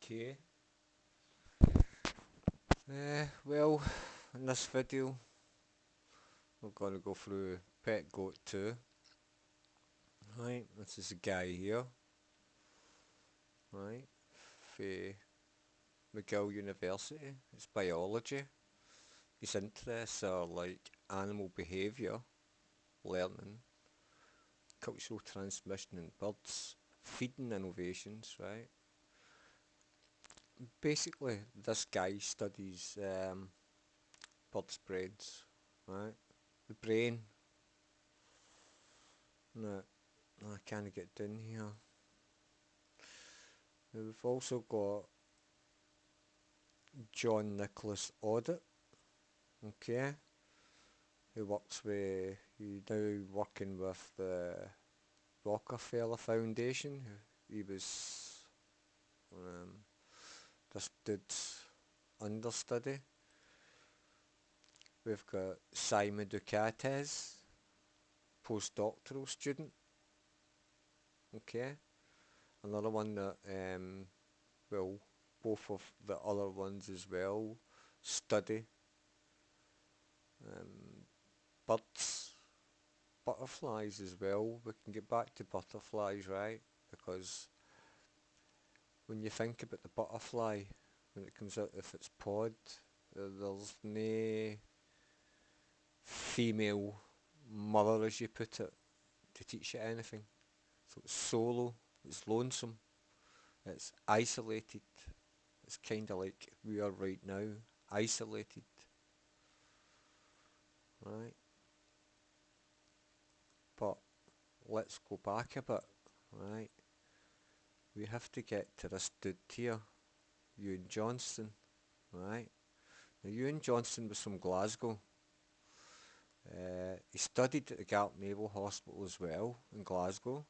Okay. Well, in this video, we're going to go through Pet Goat 2. Right, this is a guy here. Right, for McGill University. It's biology. His interests are like animal behaviour, learning, cultural transmission in birds, feeding innovations, right? Basically, this guy studies birds' brains, right? The brain. No, I can't get down here. Now we've also got John Nicholas Audit, okay, he's now working with the Rockefeller Foundation. He was this dude's understudy. We've got Simon Ducates, postdoctoral student, okay, another one that, well, both of the other ones as well study birds, butterflies as well. We can get back to butterflies, right? Because when you think about the butterfly, when it comes out of its pod, there's no female mother, as you put it, to teach it anything. So it's solo, it's lonesome, it's isolated. It's kind of like we are right now, isolated, right? But let's go back a bit, right? We have to get to this dude here, Ewan Johnston, right? Now Ewan Johnston was from Glasgow. He studied at the Galt Naval Hospital as well in Glasgow,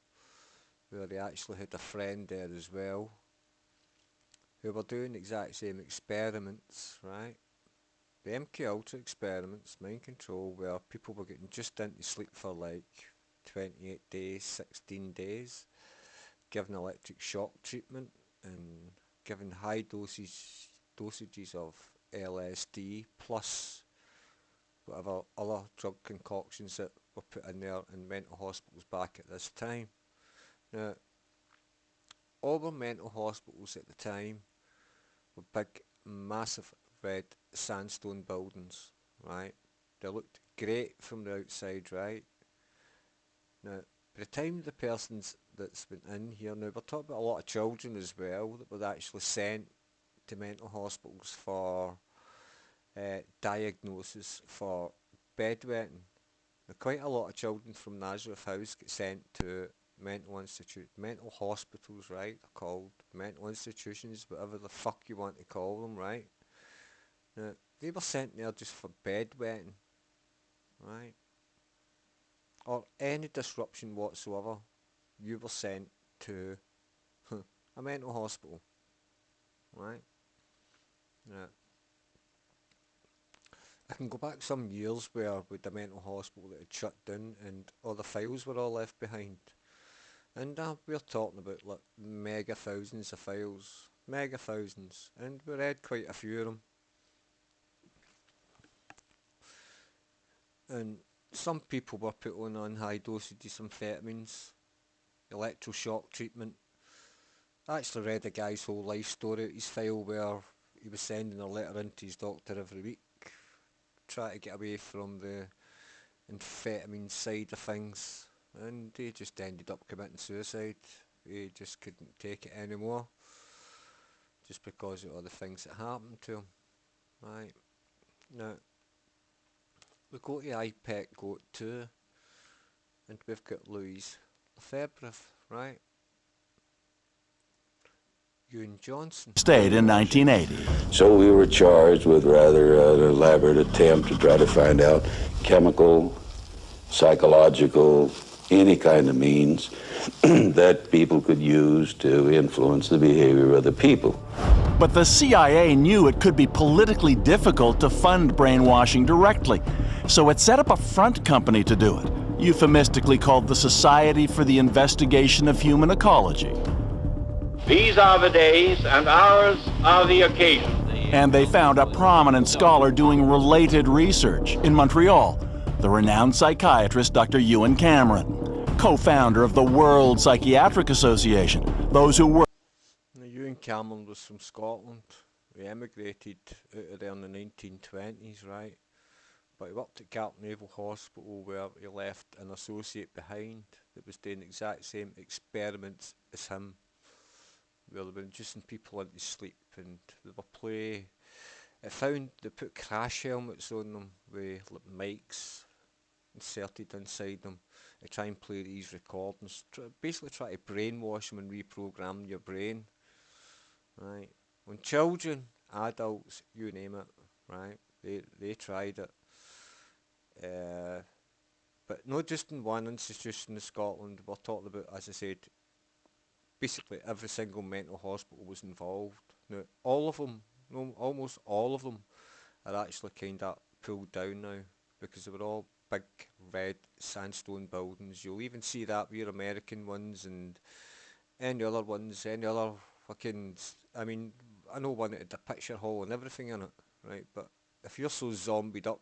where he actually had a friend there as well, who were doing the exact same experiments, right? The MK Ultra experiments, mind control, where people were getting just into sleep for like 28 days, 16 days, given electric shock treatment and given high dosages of LSD plus whatever other drug concoctions that were put in there in mental hospitals back at this time. Now, all the mental hospitals at the time were big, massive red sandstone buildings, right? They looked great from the outside, right? Now, by the time the persons that's been in here, now we're talking about a lot of children as well that were actually sent to mental hospitals for diagnosis for bedwetting. Now, quite a lot of children from Nazareth House get sent to mental hospitals, right? They're called mental institutions, whatever the fuck you want to call them, right? Now, they were sent there just for bedwetting, right? Or any disruption whatsoever, you were sent to a mental hospital, right? Now, I can go back some years where with the mental hospital that had shut down and all the files were all left behind. And we're talking about like mega thousands of files, mega thousands, and we read quite a few of them. And some people were put on high dosages of amphetamines, electroshock treatment. I actually read a guy's whole life story, his file, where he was sending a letter in to his doctor every week, trying to get away from the amphetamine side of things, and he just ended up committing suicide. He just couldn't take it anymore, just because of all the things that happened to him, right? Now, we go to iPet Goat 2, and we've got Louise Lefebvre, right? Ewan Johnston. State in 1980. So we were charged with rather an elaborate attempt to try to find out chemical, psychological, any kind of means that people could use to influence the behavior of the people. But the CIA knew it could be politically difficult to fund brainwashing directly, so it set up a front company to do it, euphemistically called the Society for the Investigation of Human Ecology. These are the days, and ours are the occasions. And they found a prominent scholar doing related research in Montreal, the renowned psychiatrist Dr. Ewan Cameron, co-founder of the World Psychiatric Association. Those who work. Now, Ewan Cameron was from Scotland. He emigrated out of there in the 1920s, right? But he worked at Galt Naval Hospital where he left an associate behind that was doing the exact same experiments as him, where they were inducing people into sleep and they were they put crash helmets on them with like mics inserted inside them to try and play these recordings, basically try to brainwash them and reprogram your brain, right? When children, adults, you name it, right? They tried it. But not just in one institution in Scotland, we're talking about, as I said, basically every single mental hospital was involved. Now, all of them, no, almost all of them, are actually kind of pulled down now because they were all big red sandstone buildings. You'll even see that with your American ones and any other ones, any other fucking. I mean, I know one that had a picture hall and everything in it, right? But if you're so zombied up,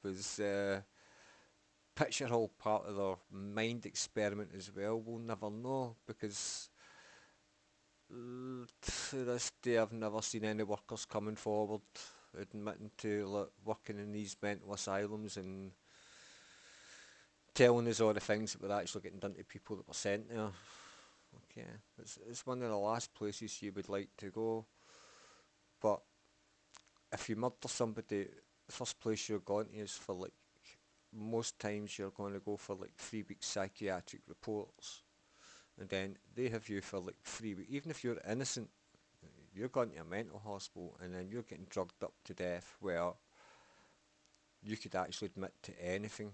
was picture hall part of their mind experiment as well? We'll never know because to this day I've never seen any workers coming forward admitting to working in these mental asylums and telling us all the things that were actually getting done to people that were sent there. Okay, it's one of the last places you would like to go, but if you murder somebody, the first place you're going to is for most times you're going to go for 3 week psychiatric reports, and then they have you for 3 weeks. Even if you're innocent, you're going to a mental hospital and then you're getting drugged up to death where you could actually admit to anything.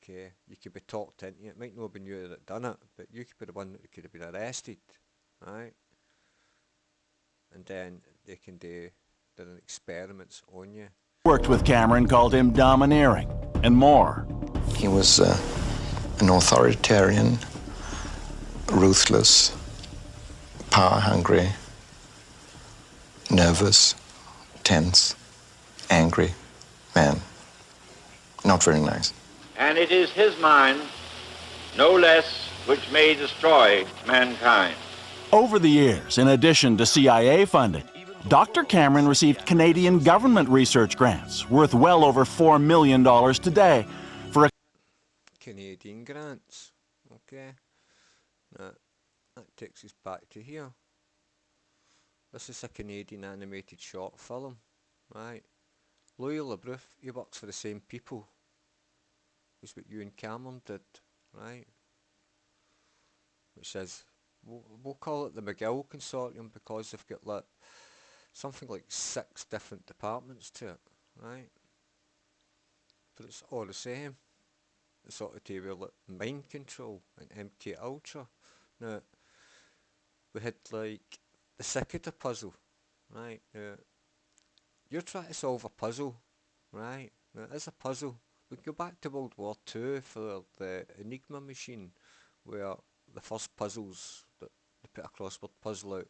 Okay, you could be talked into it. It might not have been you that done it, but you could be the one that could have been arrested, right? And then they can do their experiments on you. Worked with Cameron called him domineering and more. He was an authoritarian, ruthless, power-hungry, nervous, tense, angry man. Not very nice. And it is his mind, no less, which may destroy mankind. Over the years, in addition to CIA funding, Dr. Cameron received Canadian government research grants worth well over $4 million today for a Canadian grants. Okay, that takes us back to here. This is a Canadian animated short film, right? Louis LeBrouf, he works for the same people as what Ewan Cameron did, right? Which is, we'll call it the McGill Consortium because they've got something like 6 different departments to it, right? But it's all the same. It's sort of to with mind control and MK Ultra. Now, we had the Cicada puzzle, right? You're trying to solve a puzzle, right? Now, it's a puzzle. We can go back to World War II for the Enigma machine, where the first puzzles that they put a crossword puzzle out,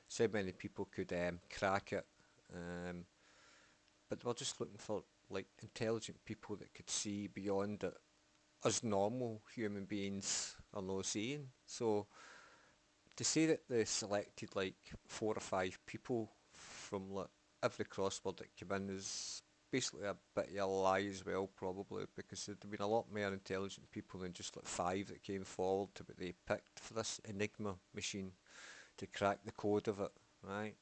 so many people could crack it, but they were just looking for intelligent people that could see beyond it as normal human beings are not seeing. So to say that they selected 4 or 5 people from every crossword that came in is basically a bit of a lie as well, probably, because there'd been a lot more intelligent people than just 5 that came forward to what they picked for this Enigma machine to crack the code of it, right?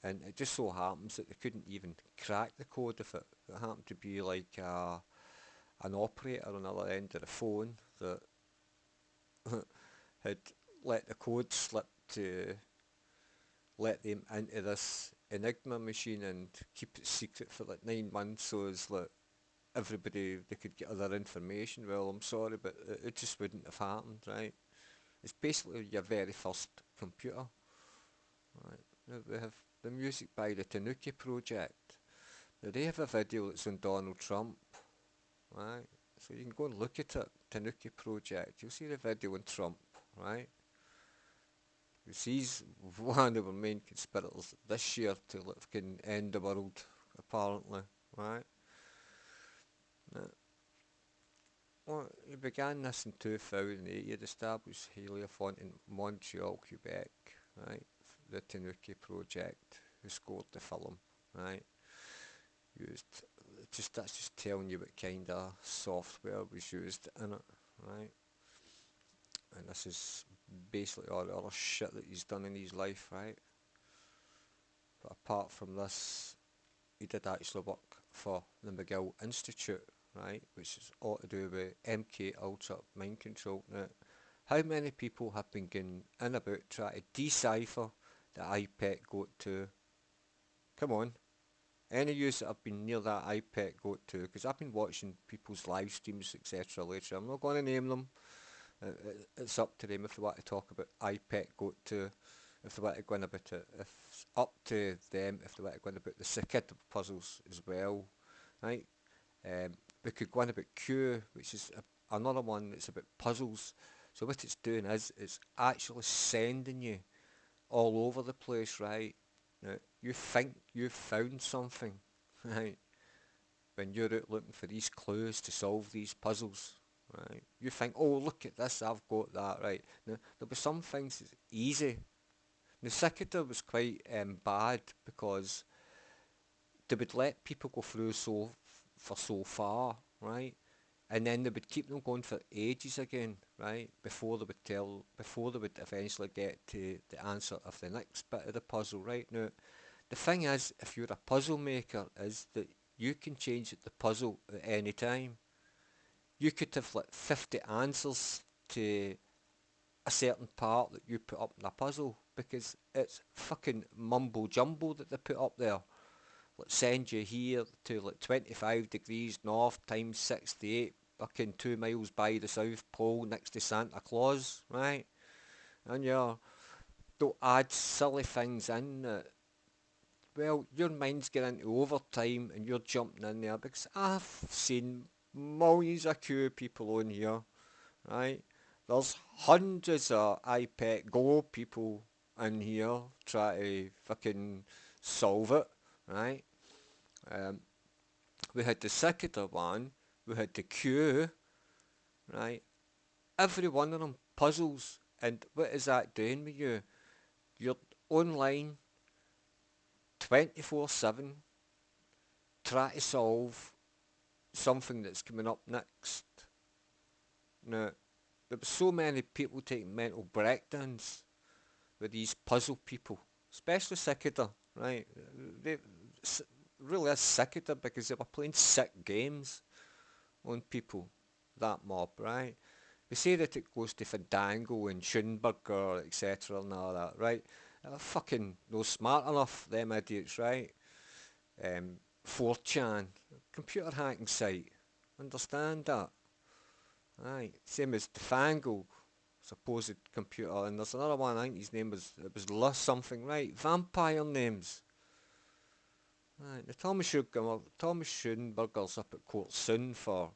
And it just so happens that they couldn't even crack the code of it. It happened to be an operator on the other end of the phone that had let the code slip to let them into this Enigma machine and keep it secret for 9 months so as everybody, they could get other information. Well, I'm sorry, but it just wouldn't have happened, right? It's basically your very first computer, right? Now we have the music by the Tanuki Project. Now they have a video that's on Donald Trump, right? So you can go and look at it, Tanuki Project. You'll see the video on Trump, right? He's one of the main conspirators this year to fucking end the world, apparently, right? Well, he began this in 2008. He had established Heliofont in Montreal, Quebec, right? The Tanuki Project, who scored the film, right? Used that's just telling you what kind of software was used in it, right? And this is basically all the other shit that he's done in his life, right? But apart from this, he did actually work for the McGill Institute, right? Which is all to do with MK Ultra mind control. Now, how many people have been going in about trying to decipher the iPad GOAT2? Come on. Any of you that have been near that iPad GOAT2, because I've been watching people's live streams, etc. later. I'm not going to name them. It's up to them if they want to talk about iPad GOAT2, if they want to go on about it. If it's up to them if they want to go on about the Cicada puzzles as well, right? We could go on about Q, which is another one that's about puzzles. So what it's doing is it's actually sending you all over the place, right? Now, you think you've found something, right? When you're out looking for these clues to solve these puzzles, right? You think, oh, look at this, I've got that, right? Now, there'll be some things that's easy. Now, Cicada was quite bad because they would let people go through for so far, right? And then they would keep them going for ages again, right? Before they would eventually get to the answer of the next bit of the puzzle, right? Now, the thing is, if you're a puzzle maker, is that you can change the puzzle at any time. You could have like 50 answers to a certain part that you put up in a puzzle, because it's fucking mumbo jumbo that they put up there. Let's send you here to like 25 degrees north times 68, fucking 2 miles by the South Pole next to Santa Claus, right? And don't add silly things in that, well, your mind's getting into overtime and you're jumping in there, because I've seen millions of Q people on here, right? There's hundreds of iPad Go people in here try to fucking solve it, right? We had the Cicada one, we had the Q, right? Every one of them puzzles, and what is that doing with you? You're online 24/7, try to solve something that's coming up next. Now, there were so many people taking mental breakdowns with these puzzle people, especially Cicada, right? They really is Cicada because they were playing sick games on people, that mob, right? We say that it goes to Fandango and Schoenberger, etc. and all that, right? They're fucking no smart enough, them idiots, right? 4chan, computer hacking site, understand that? Right, same as Fango, supposed computer, and there's another one, I think his name was something, right? Vampire names. Right, the Thomas Schoenberger's up at court soon for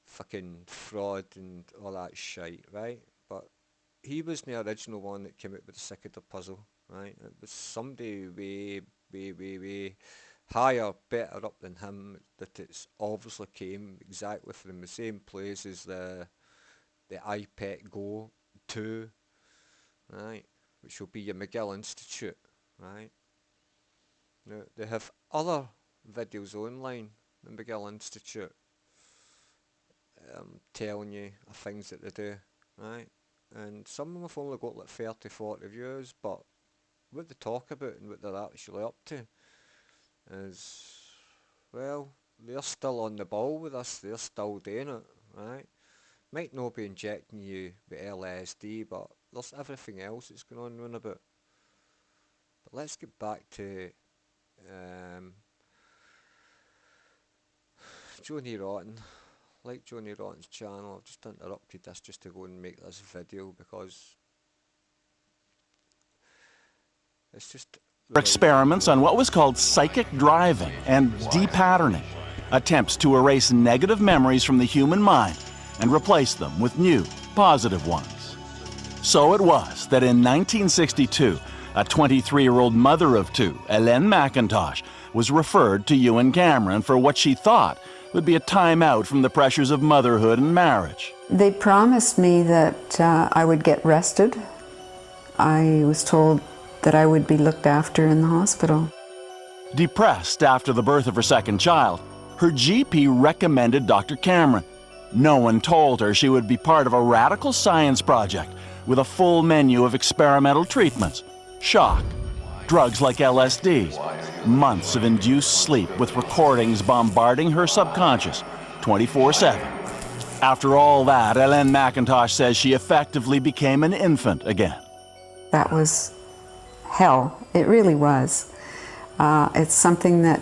fucking fraud and all that shite, right? But he was the original one that came out with the Cicada puzzle, right? It was somebody way higher, better up than him, that it's obviously came exactly from the same place as the iPad Go 2, right? Which will be your McGill Institute, right? Now, they have other videos online, the McGill Institute, telling you the things that they do, right? And some of them have only got like 30, 40 views, but what they talk about and what they're actually up to is, well, they're still on the ball with us, they're still doing it, right? Might not be injecting you with LSD, but there's everything else that's going on round about. But let's get back to Johnny Rotten. Like Johnny Rotten's channel, I've just interrupted this just to go and make this video because it's just Experiments on what was called psychic driving and depatterning, attempts to erase negative memories from the human mind and replace them with new, positive ones. So it was that in 1962, a 23-year-old mother of two, Ellen McIntosh, was referred to Ewan Cameron for what she thought would be a time out from the pressures of motherhood and marriage. They promised me that I would get rested. I was told that I would be looked after in the hospital. Depressed after the birth of her second child, her GP recommended Dr. Cameron. No one told her she would be part of a radical science project with a full menu of experimental treatments, shock, drugs like LSD, months of induced sleep with recordings bombarding her subconscious 24/7. After all that, Ellen McIntosh says she effectively became an infant again. That was hell. It really was. It's something that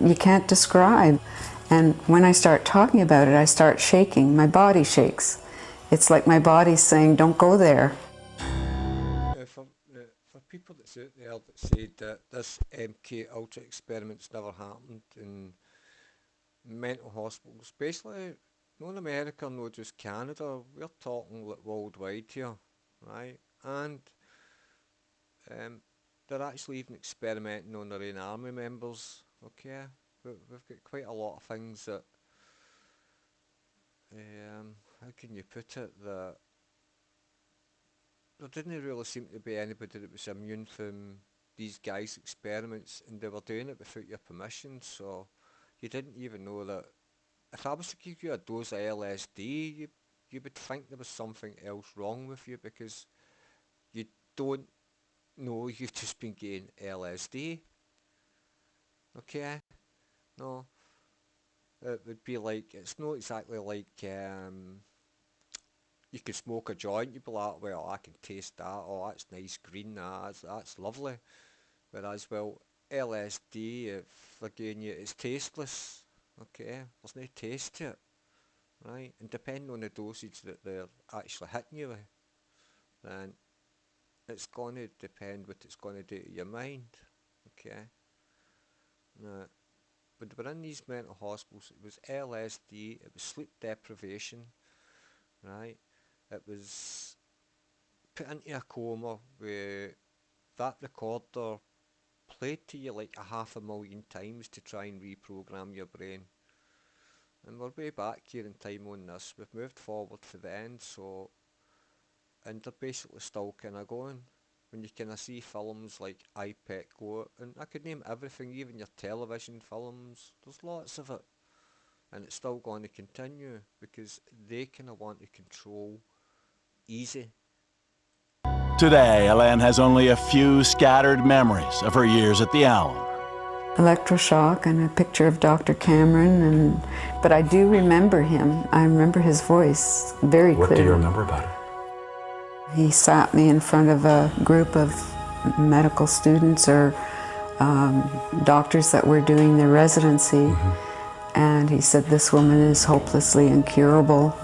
you can't describe. And when I start talking about it, I start shaking. My body shakes. It's like my body's saying, don't go there. For people that's out there that said that this MK Ultra experiment's never happened in mental hospitals, especially not in America, not just Canada, we're talking like worldwide here, right? And they're actually even experimenting on their own army members, okay? We've got quite a lot of things that, how can you put it, that there didn't really seem to be anybody that was immune from these guys' experiments, and they were doing it without your permission, so you didn't even know that. If I was to give you a dose of LSD, you would think there was something else wrong with you, because you don't know you've just been getting LSD, okay? No, it would be like, it's not exactly like you could smoke a joint, you'd be like, well, I can taste that, oh, that's nice green, that's lovely. Whereas, well, LSD, if again, it's tasteless, okay? There's no taste to it, right? And depending on the dosage that they're actually hitting you with, then it's going to depend what it's going to do to your mind, okay? Now, when they were in these mental hospitals, it was LSD, it was sleep deprivation, right? It was put into a coma where that recorder played to you like 500,000 times to try and reprogram your brain. And we're way back here in time on this, we've moved forward to the end, so, and they're basically still kind of going. When you kind of see films like iPet GOAT, and I could name everything, even your television films, there's lots of it. And it's still going to continue, because they kind of want to control easy. Today, Ellen has only a few scattered memories of her years at the Allen. Electroshock and a picture of Dr. Cameron, but I do remember him. I remember his voice very clearly. What do you remember about it? He sat me in front of a group of medical students or doctors that were doing their residency, and he said, this woman is hopelessly incurable,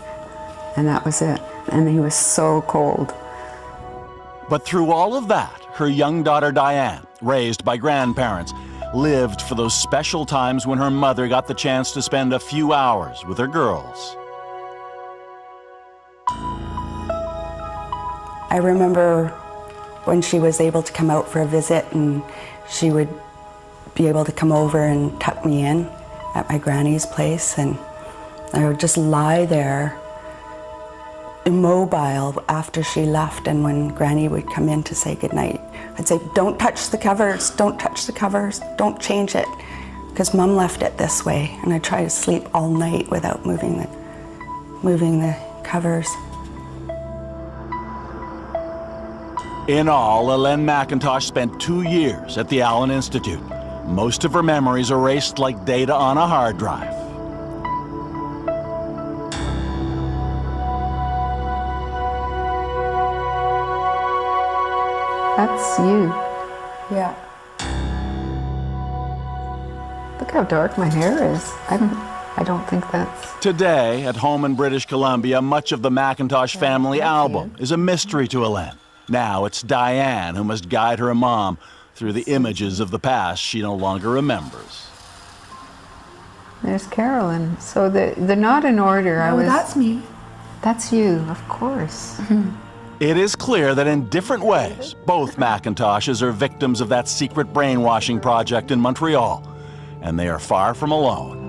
and that was it. And he was so cold. But through all of that, her young daughter Diane, raised by grandparents, lived for those special times when her mother got the chance to spend a few hours with her girls. I remember when she was able to come out for a visit, and she would be able to come over and tuck me in at my granny's place, and I would just lie there immobile after she left, and when Granny would come in to say goodnight, I'd say, don't touch the covers, don't touch the covers, don't change it, because Mom left it this way, and I'd try to sleep all night without moving the covers. In all, Ellen McIntosh spent 2 years at the Allen Institute. Most of her memories erased like data on a hard drive. That's you. Yeah. Look how dark my hair is. I don't think that's... Today, at home in British Columbia, much of the McIntosh family album is a mystery to Ellen. Now it's Diane who must guide her mom through the images of the past she no longer remembers. There's Carolyn. So they're not in order. Oh, that's me. That's you, of course. It is clear that in different ways, both Macintoshes are victims of that secret brainwashing project in Montreal, and they are far from alone.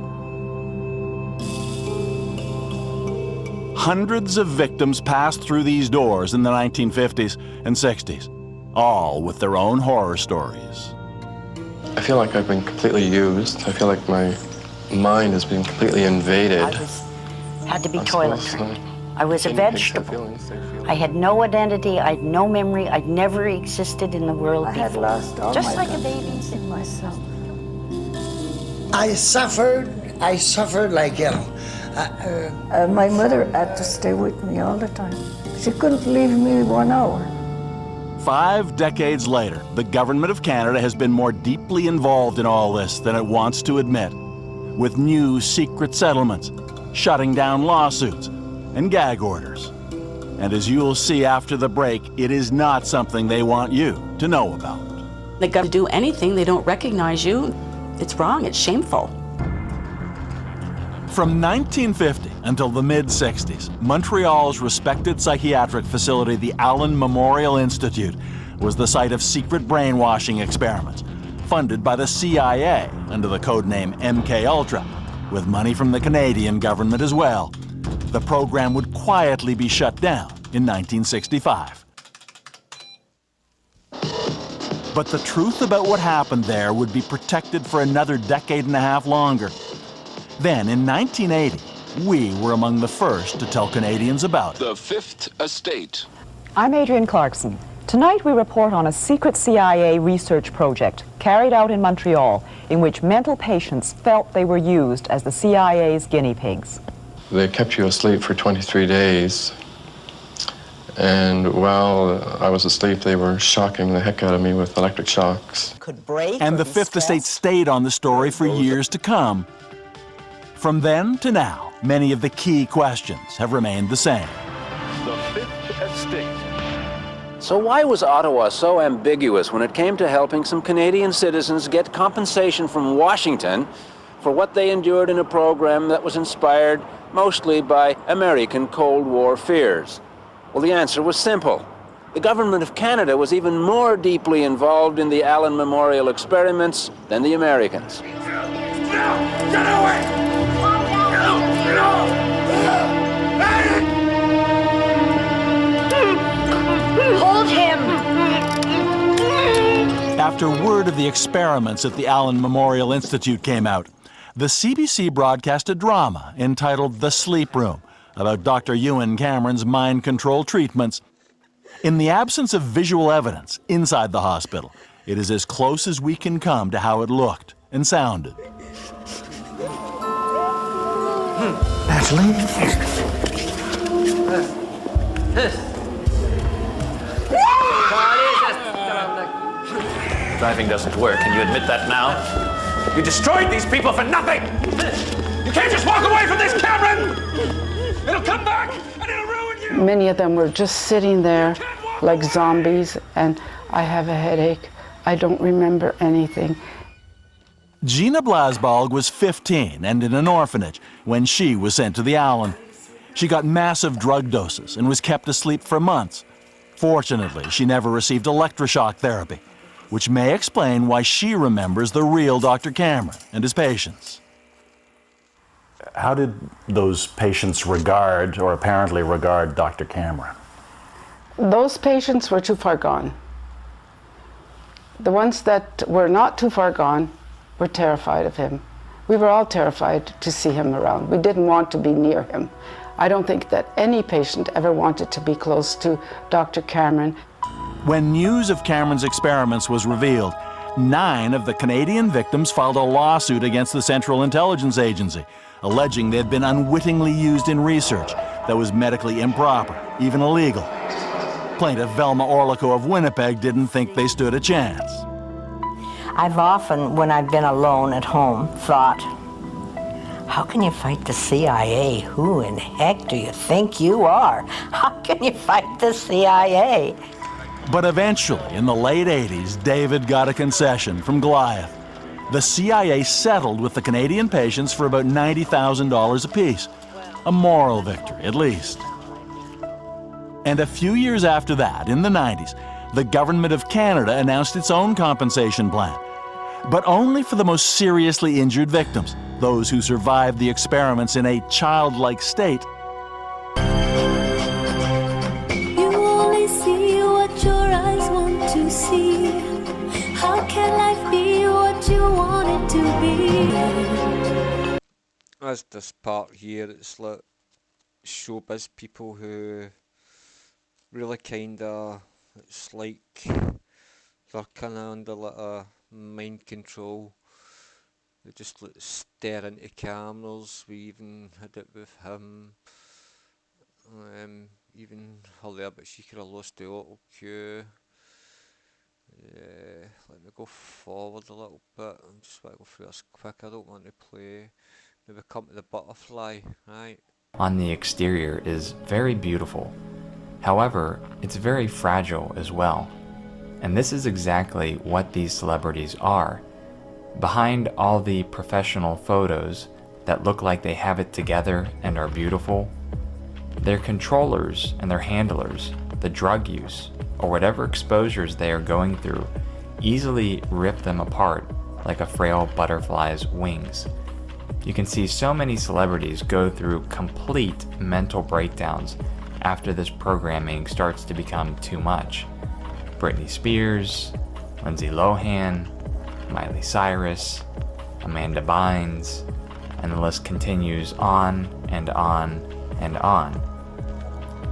Hundreds of victims passed through these doors in the 1950s and 60s, all with their own horror stories. I feel like I've been completely used. I feel like my mind has been completely invaded. Had to be toilet. I was a vegetable. I had no identity, I had no memory, I'd never existed in the world before. I had lost all just my like a baby in myself. I suffered like hell. My mother had to stay with me all the time. She couldn't leave me 1 hour. 5 decades later, the government of Canada has been more deeply involved in all this than it wants to admit, with new secret settlements, shutting down lawsuits, and gag orders. And as you'll see after the break, it is not something they want you to know about. They got to do anything, they don't recognize you. It's wrong, it's shameful. From 1950 until the mid-60s, Montreal's respected psychiatric facility, the Annon Memorial Institute, was the site of secret brainwashing experiments, funded by the CIA under the codename MKUltra, with money from the Canadian government as well. The program would quietly be shut down in 1965. But the truth about what happened there would be protected for another decade and a half longer. Then, in 1980, we were among the first to tell Canadians about it. The Fifth Estate. I'm Adrienne Clarkson. Tonight we report on a secret CIA research project carried out in Montreal in which mental patients felt they were used as the CIA's guinea pigs. They kept you asleep for 23 days. And while I was asleep, they were shocking the heck out of me with electric shocks. And the Fifth Estate stayed on the story for years to come. From then to now, many of the key questions have remained the same. The Fifth Estate. So why was Ottawa so ambiguous when it came to helping some Canadian citizens get compensation from Washington for what they endured in a program that was inspired mostly by American Cold War fears? Well, the answer was simple. The government of Canada was even more deeply involved in the Allen Memorial experiments than the Americans. Get away! Hold him! After word of the experiments at the Allen Memorial Institute came out, the CBC broadcast a drama entitled The Sleep Room about Dr. Ewan Cameron's mind control treatments. In the absence of visual evidence inside the hospital, it is as close as we can come to how it looked and sounded. Natalie? Driving doesn't work. Can you admit that now? You destroyed these people for nothing! You can't just walk away from this, Cameron! It'll come back and it'll ruin you! Many of them were just sitting there like zombies, and I have a headache. I don't remember anything. Gina Blasbalg was 15 and in an orphanage when she was sent to the Allen. She got massive drug doses and was kept asleep for months. Fortunately, she never received electroshock therapy, which may explain why she remembers the real Dr. Cameron and his patients. How did those patients regard, or apparently regard, Dr. Cameron? Those patients were too far gone. The ones that were not too far gone were terrified of him. We were all terrified to see him around. We didn't want to be near him. I don't think that any patient ever wanted to be close to Dr. Cameron. When news of Cameron's experiments was revealed, 9 of the Canadian victims filed a lawsuit against the Central Intelligence Agency, alleging they had been unwittingly used in research that was medically improper, even illegal. Plaintiff Velma Orlico of Winnipeg didn't think they stood a chance. I've often, when I've been alone at home, thought, how can you fight the CIA? Who in heck do you think you are? How can you fight the CIA? But eventually, in the late 80s, David got a concession from Goliath. The CIA settled with the Canadian patients for about $90,000 apiece. A moral victory, at least. And a few years after that, in the 90s, the government of Canada announced its own compensation plan. But only for the most seriously injured victims, those who survived the experiments in a childlike state. You only see what your eyes want to see. How can life be what you want it to be? As this part here, it's like showbiz people who really kinda, it's like they're kinda under like a mind control. They just like stare into cameras. We even had it with him. Even her there, but she could have lost the auto cue. Yeah, let me go forward a little bit. I just want to go through this quick. I don't want to play. Now we come to the butterfly, right? On the exterior is very beautiful. However, it's very fragile as well. And this is exactly what these celebrities are. Behind all the professional photos that look like they have it together and are beautiful, their controllers and their handlers, the drug use, or whatever exposures they are going through, easily rip them apart like a frail butterfly's wings. You can see so many celebrities go through complete mental breakdowns after this programming starts to become too much. Britney Spears, Lindsay Lohan, Miley Cyrus, Amanda Bynes, and the list continues on and on and on.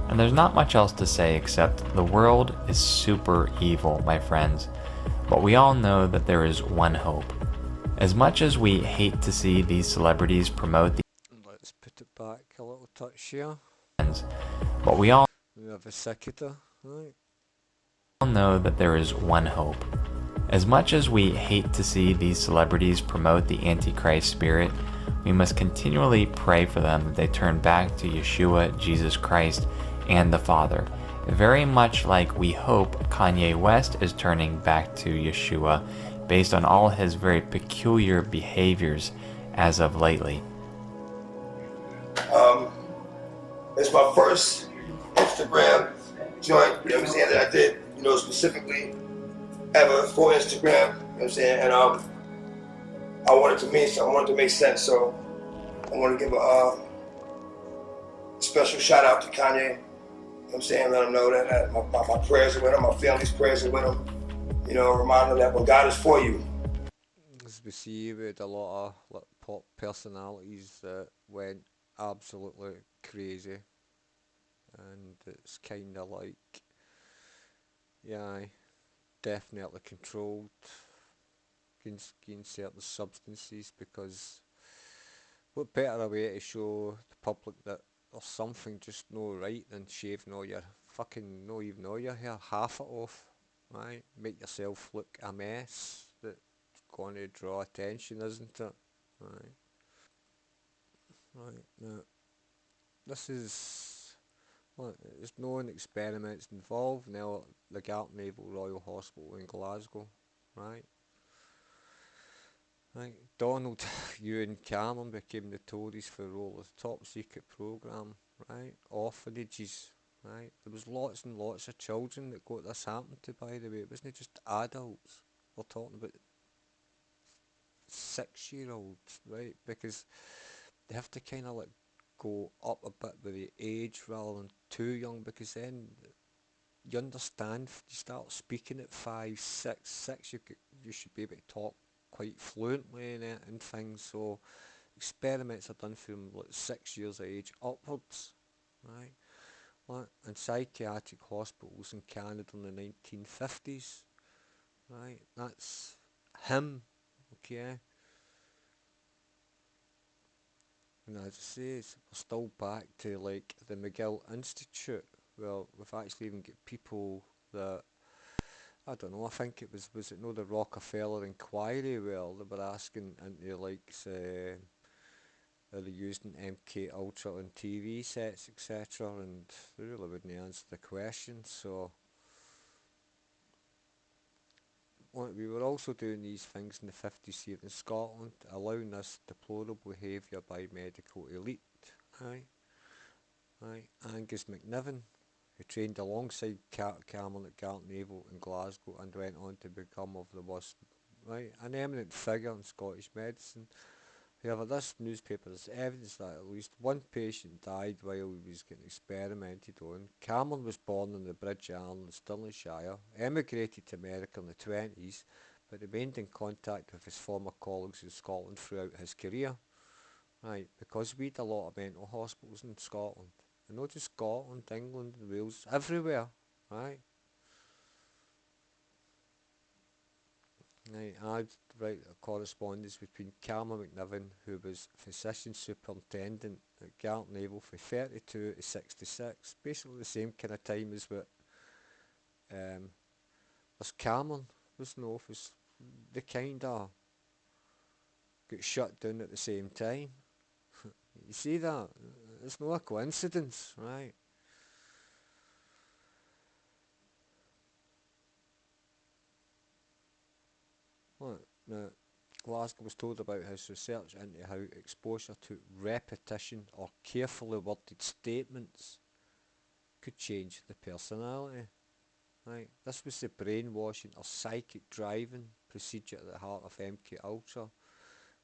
And there's not much else to say except the world is super evil, my friends, but we all know that there is one hope. As much as we hate to see these celebrities promote the Let's put it back a little touch here. but we all have a Cicada, right? know that there is one hope. As much as we hate to see these celebrities promote the Antichrist spirit, we must continually pray for them that they turn back to Yeshua, Jesus Christ, and the Father. Very much like we hope Kanye West is turning back to Yeshua based on all his very peculiar behaviors as of lately. It's my first Instagram joint, you know what I'm saying, that I did, you know, specifically ever for Instagram, you know what I'm saying, and I wanted to make sense, so I want to give a special shout out to Kanye, you know what I'm saying, let him know that my prayers are with him, my family's prayers are with him, you know, remind him that when God is for you. As we see, we had a lot of like, pop personalities that went absolutely crazy, and it's kind of like, yeah, definitely controlled against certain substances, because what better a way to show the public that there's something just no right than shaving all your fucking, no even all your hair, half it off, right? Make yourself look a mess that's going to draw attention, isn't it? Right, now, this is, well, there's known experiments involved now at the Garton Naval Royal Hospital in Glasgow, right? Right, Donald Ewan Cameron became notorious for the role of the top secret programme, right? Orphanages, right? There was lots and lots of children that got this happened to, by the way. It wasn't just adults. We're talking about 6-year-olds, right? Because they have to kind of like go up a bit with the age rather than too young, because then you understand, you start speaking at 5, 6, you should be able to talk quite fluently and things. So experiments are done from like 6 years of age upwards, right? Like in psychiatric hospitals in Canada in the 1950s, right? That's him, okay? And as I say, we're still back to like the McGill Institute. Well, we've actually even got people that, I don't know, I think it was it no the Rockefeller inquiry, well, they were asking into like, are they using MK Ultra on TV sets, etc., and they really wouldn't answer the question. So we were also doing these things in the 50s here in Scotland, allowing this deplorable behaviour by medical elite, right? Angus McNiven, who trained alongside Cameron at Garton Naval in Glasgow and went on to become of the most, right, an eminent figure in Scottish medicine. However, this newspaper has evidence that at least one patient died while he was getting experimented on. Cameron was born on the Bridge Arm in Stirlingshire, emigrated to America in the 20s, but remained in contact with his former colleagues in Scotland throughout his career. Right, because we had a lot of mental hospitals in Scotland. And not just Scotland, England and Wales, everywhere, right? Right, I'd write a correspondence between Cameron McNiven, who was physician superintendent at Garton Naval for 32 to 66, basically the same kind of time as what this Cameron was in office. They kind of got shut down at the same time. You see that? It's not a coincidence, right? What? Now, Glasgow was told about his research into how exposure to repetition or carefully worded statements could change the personality. Right? This was the brainwashing or psychic driving procedure at the heart of MK Ultra,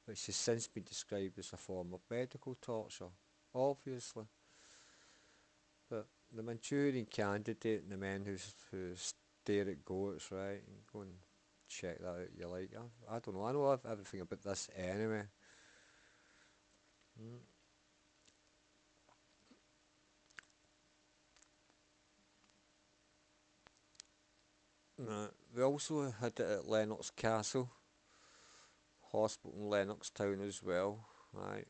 which has since been described as a form of medical torture, obviously. But the Manchurian Candidate and the men who stare at goats, right, and go and check that out, you like. I don't know, I know everything about this anyway. We also had it at Lennox Castle Hospital in Lennoxtown as well, right.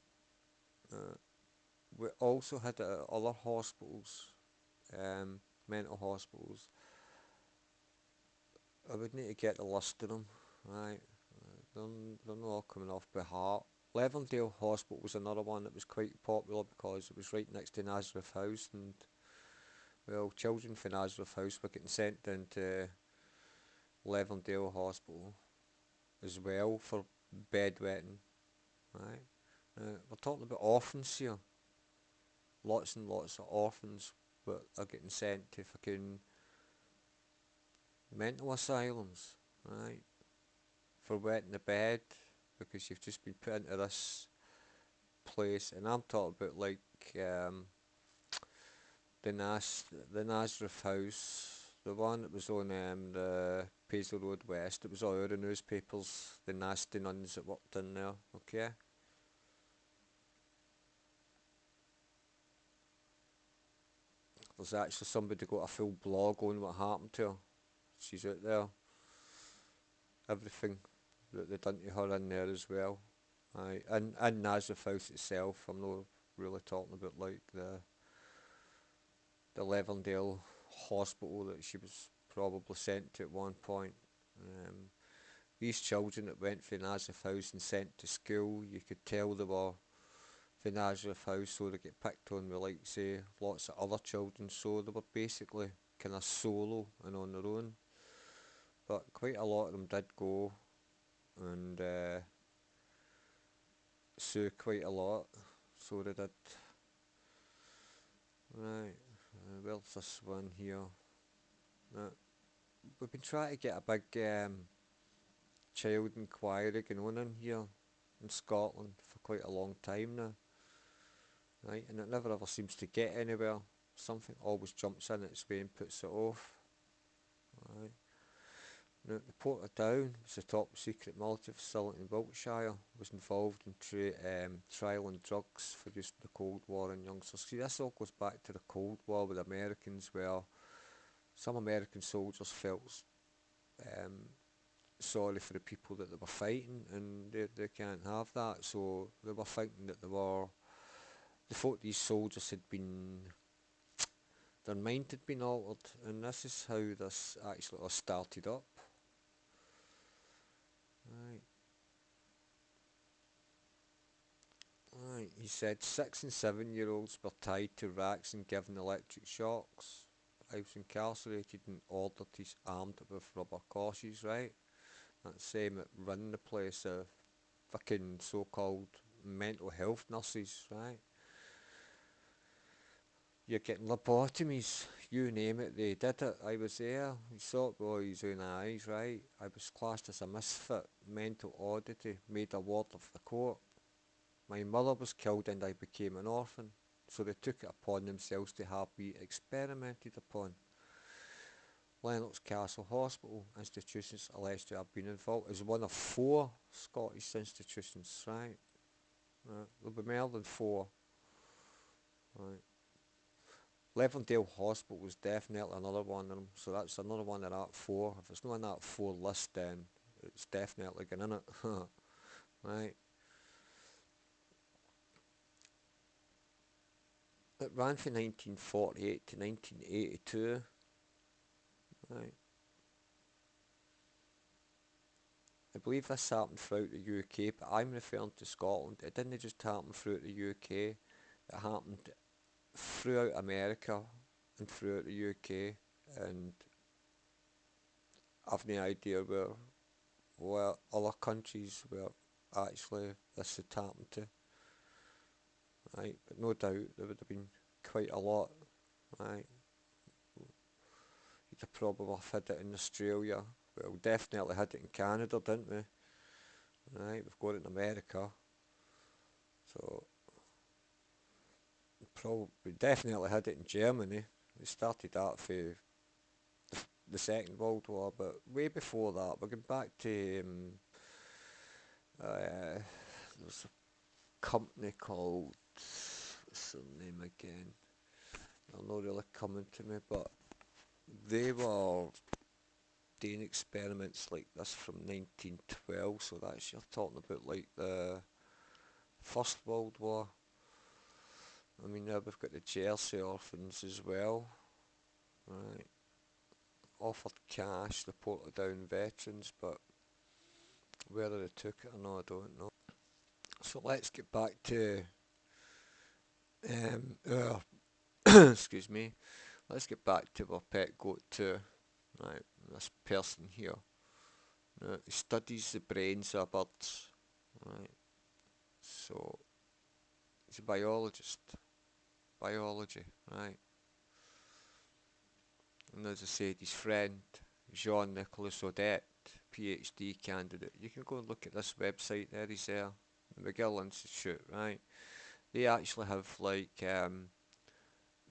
We also had it at other hospitals, mental hospitals. I would need to get the list of them, right. They're not all coming off by heart. Levendale Hospital was another one that was quite popular because it was right next to Nazareth House, and well, children from Nazareth House were getting sent down to Levendale Hospital as well for bedwetting, right. We're talking about orphans here. Lots and lots of orphans but are getting sent to fucking mental asylums, right, for wetting the bed because you've just been put into this place. And I'm talking about like the Nazareth House, the one that was on the Paisley Road West. It was all over the newspapers, the nasty nuns that worked in there, okay. There's actually somebody got a full blog on what happened to her. She's out there. Everything that they done to her in there as well. Aye, and Nazareth House itself. I'm not really talking about like the Levendale Hospital that she was probably sent to at one point. These children that went from Nazareth House and sent to school, you could tell they were from Nazareth House, so they get picked on with, like, say, lots of other children, so they were basically kind of solo and on their own. But quite a lot of them did go and sue quite a lot, so they did. Right, where's this one here? We've been trying to get a big child inquiry going on in here in Scotland for quite a long time now. Right, and it never ever seems to get anywhere. Something always jumps in its way and puts it off. Right. Now, the Portadown was a top secret military facility in Wiltshire, was involved in trialling drugs for use in the Cold War in youngsters. See, this all goes back to the Cold War with the Americans, where some American soldiers felt sorry for the people that they were fighting, and they can't have that, so they were thinking that they thought these soldiers had been, their mind had been altered, and this is how this actually all started up. Right, he said 6 and 7-year-olds were tied to racks and given electric shocks. I was incarcerated and ordered he's armed with rubber crosses, right? That's same at run the place, fucking so-called mental health nurses, right? you're getting lobotomies, you name it, they did it. I was there. He saw it with his own eyes, right? I was classed as a misfit, mental oddity, made a ward of the court. My mother was killed and I became an orphan, so they took it upon themselves to have me experimented upon. Lennox Castle Hospital institutions alleged to have been involved as one of 4 Scottish institutions, right? There'll be more than 4. Right. Levendale Hospital was definitely another one of them, so that's another one of that 4. If it's not on that 4 list, then it's definitely going in it. Right. It ran from 1948 to 1982. Right. I believe this happened throughout the UK, but I'm referring to Scotland. It didn't just happen throughout the UK, it happened throughout America and throughout the UK, and I've no idea where other countries where actually this had happened to. Right, but no doubt there would have been quite a lot. Right, you'd have probably had it in Australia. Well, definitely had it in Canada, didn't we? Right, we've got it in America. So probably definitely had it in Germany. They started that for the Second World War, but way before that, we're going back to there was a company called, what's their name again? They're not really coming to me, but they were doing experiments like this from 1912, so that's, you're talking about like the First World War. I mean, now we've got the Jersey orphans as well. Right. Offered cash, they ported down veterans, but whether they took it or not, I don't know. So let's get back to excuse me. Let's get back to our pet goat too. Right, this person here. He studies the brains of birds. Right. So he's a biologist. Biology, right. And as I said, his friend Jean-Nicolas Odette, PhD candidate. You can go and look at this website there, he's there, the McGill Institute, right? They actually have like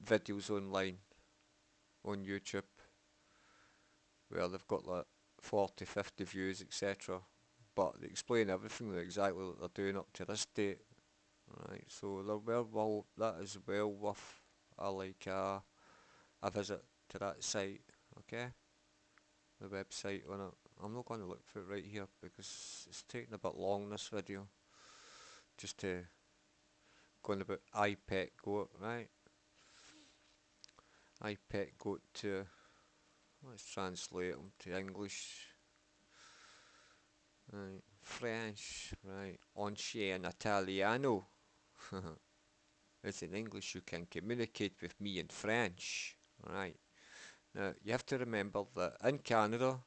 videos online on YouTube where they've got like 40, 50 views, etc. But they explain everything exactly what they're doing up to this date. Right, so they're well, that is well worth a visit to that site, okay? The website on it. I'm not going to look for it right here because it's taking a bit long, this video, just to go on about iPet Goat, right? iPet Goat to, let's translate them to English. Right, French, right? On in Italiano. It's in English, you can communicate with me in French, right? Now, you have to remember that in Canada,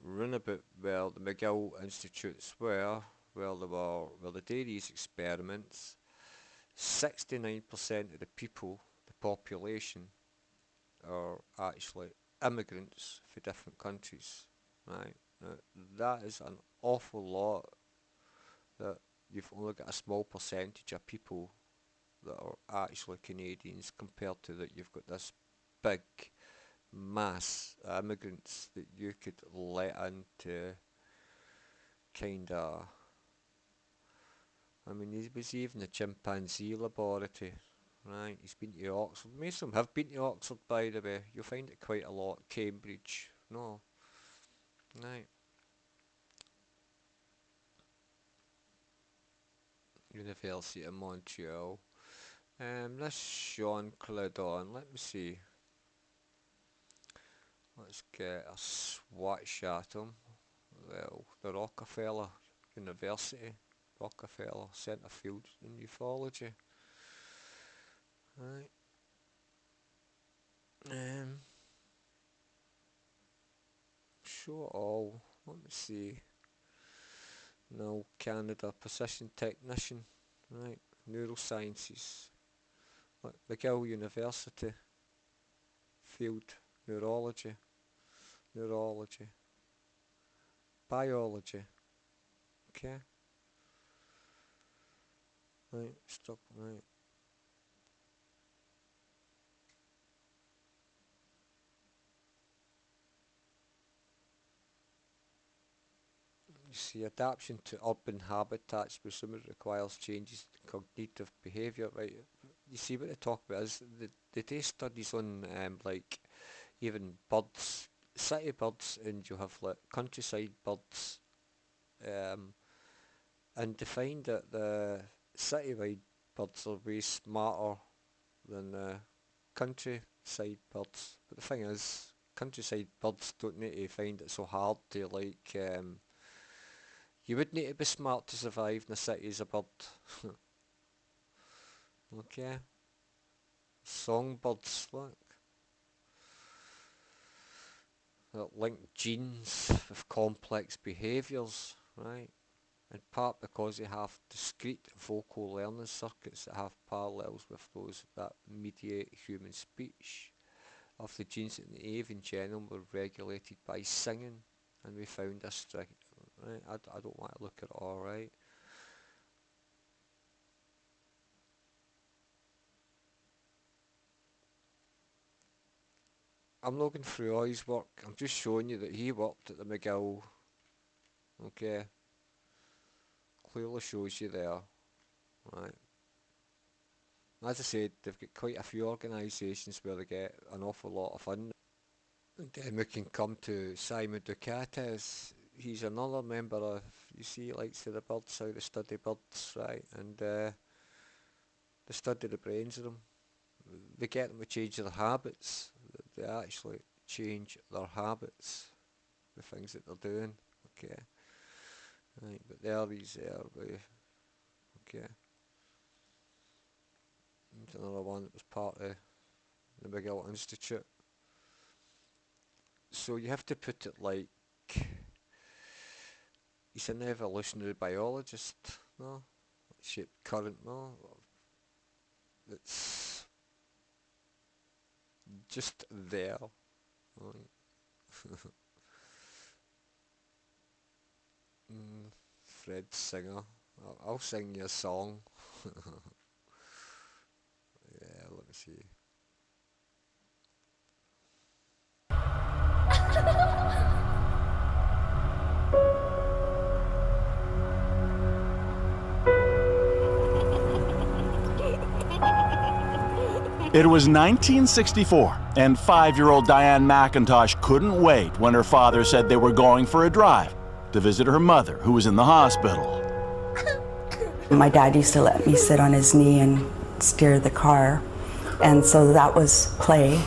run about where the McGill Institutes were, where they did these experiments, 69% of the people, the population, are actually immigrants for different countries, right? Now, that is an awful lot, that you've only got a small percentage of people that are actually Canadians compared to that you've got this big mass immigrants that you could let into kinda, I mean, he was even a chimpanzee laboratory, right? He's been to Oxford. Most of them have been to Oxford, by the way. You'll find it quite a lot. Cambridge, no, right? University of Montreal. This Jean Claudon, let me see. Let's get a swatch at him. Well, the Rockefeller University, Rockefeller Centre Field in Ufology. Right. Show all. Let me see. No, Canada, precision technician. Right. Neurosciences. like McGill University field, neurology, biology, okay? Right, stop, right. You see, adaptation to urban habitats presumably requires changes in cognitive behaviour, right? You see what they talk about is they do studies on like even birds, city birds, and you have like countryside birds, and they find that the citywide birds are way smarter than the countryside birds. But the thing is, countryside birds don't need to find it so hard to like. You would need to be smart to survive in a city as a bird. Okay. Songbirds, look. That link genes with complex behaviours, right? In part because they have discrete vocal learning circuits that have parallels with those that mediate human speech. Of the genes in the avian genome were regulated by singing, and we found this strict. Right? I don't want to look at it all, right? I'm looking through all his work. I'm just showing you that he worked at the McGill. Okay. Clearly shows you there. Right. As I said, they've got quite a few organisations where they get an awful lot of funding. And then we can come to Simon Ducatis. He's another member of, you see, he likes the birds, how they study birds, right? And they study the brains of them. They get them to change their habits. They actually change their habits, the things that they're doing. Okay. Right, but there he's there with, okay. There's another one that was part of the McGill Institute. So you have to put it like, he's an evolutionary biologist, no? Shaped current, no? It's just there. Fred Singer. I'll sing you a song. Yeah, let me see. It was 1964, and 5-year-old Diane McIntosh couldn't wait when her father said they were going for a drive to visit her mother, who was in the hospital. My dad used to let me sit on his knee and steer the car, and so that was play.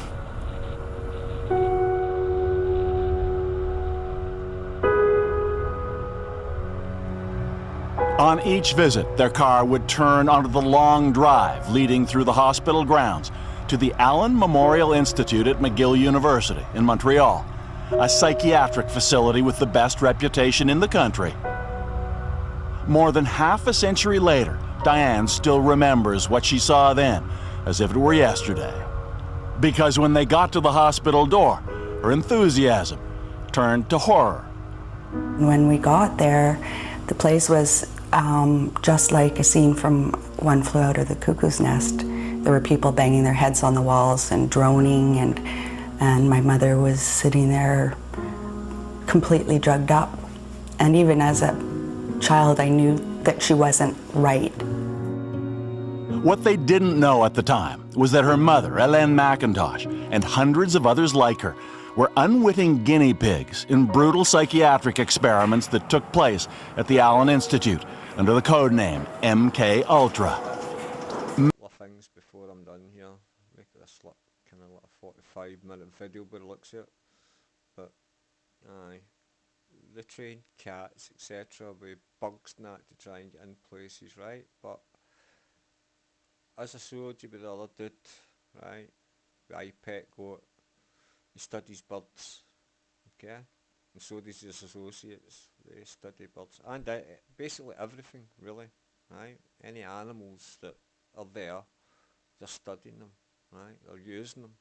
On each visit, their car would turn onto the long drive leading through the hospital grounds to the Allen Memorial Institute at McGill University in Montreal, a psychiatric facility with the best reputation in the country. More than half a century later, Diane still remembers what she saw then, as if it were yesterday. Because when they got to the hospital door, her enthusiasm turned to horror. When we got there, the place was just like a scene from One Flew Out of the Cuckoo's Nest. There were people banging their heads on the walls and droning, and my mother was sitting there completely drugged up. And even as a child, I knew that she wasn't right. What they didn't know at the time was that her mother, Ellen McIntosh, and hundreds of others like her were unwitting guinea pigs in brutal psychiatric experiments that took place at the Allen Institute under the code name MK Ultra. Couple of things before I'm done here. Make this look kind of like a 45-minute video by the looks of it. But, aye. They train cats, etc. with bugs and that to try and get in places, right? But, as I showed you with the other dude, right? The iPet GOAT. He studies birds, okay? And so does his associates. They study birds. And basically everything, really, right? Any animals that are there, they're studying them, right? They're using them.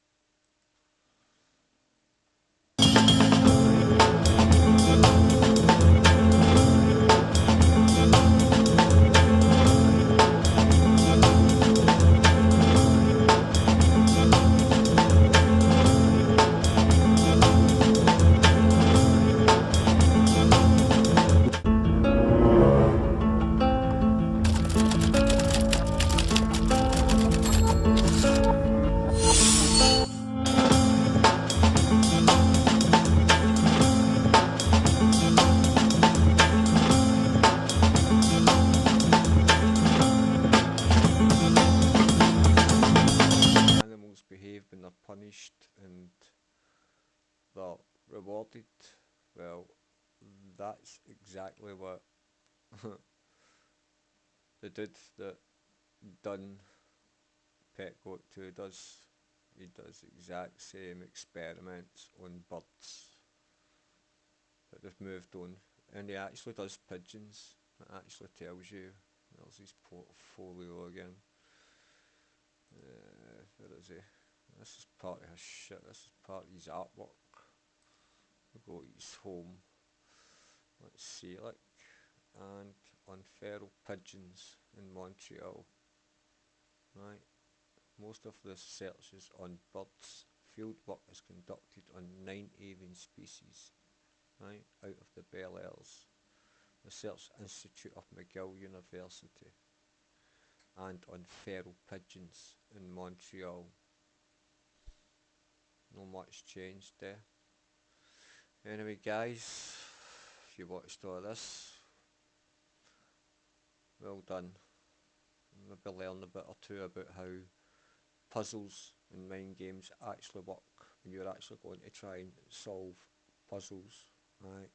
Animals behave when they're punished and they're rewarded. Well, that's exactly what the dude that done Pet Goat 2 does. He does the exact same experiments on birds, but they've moved on, and he actually does pigeons. It actually tells you. There's his portfolio again. Where is he? This is part of his shit. This is part of his artwork. We'll go to his home. Let's see, like, and on feral pigeons in Montreal. Right. Most of the research is on birds. Field work is conducted on 9 avian species, right, out of the Bel Airs Research Institute of McGill University, and on feral pigeons in Montreal. Not much changed there. Anyway, guys, if you watched all this, well done. Maybe learn a bit or two about how puzzles and mind games actually work when you're actually going to try and solve puzzles, right?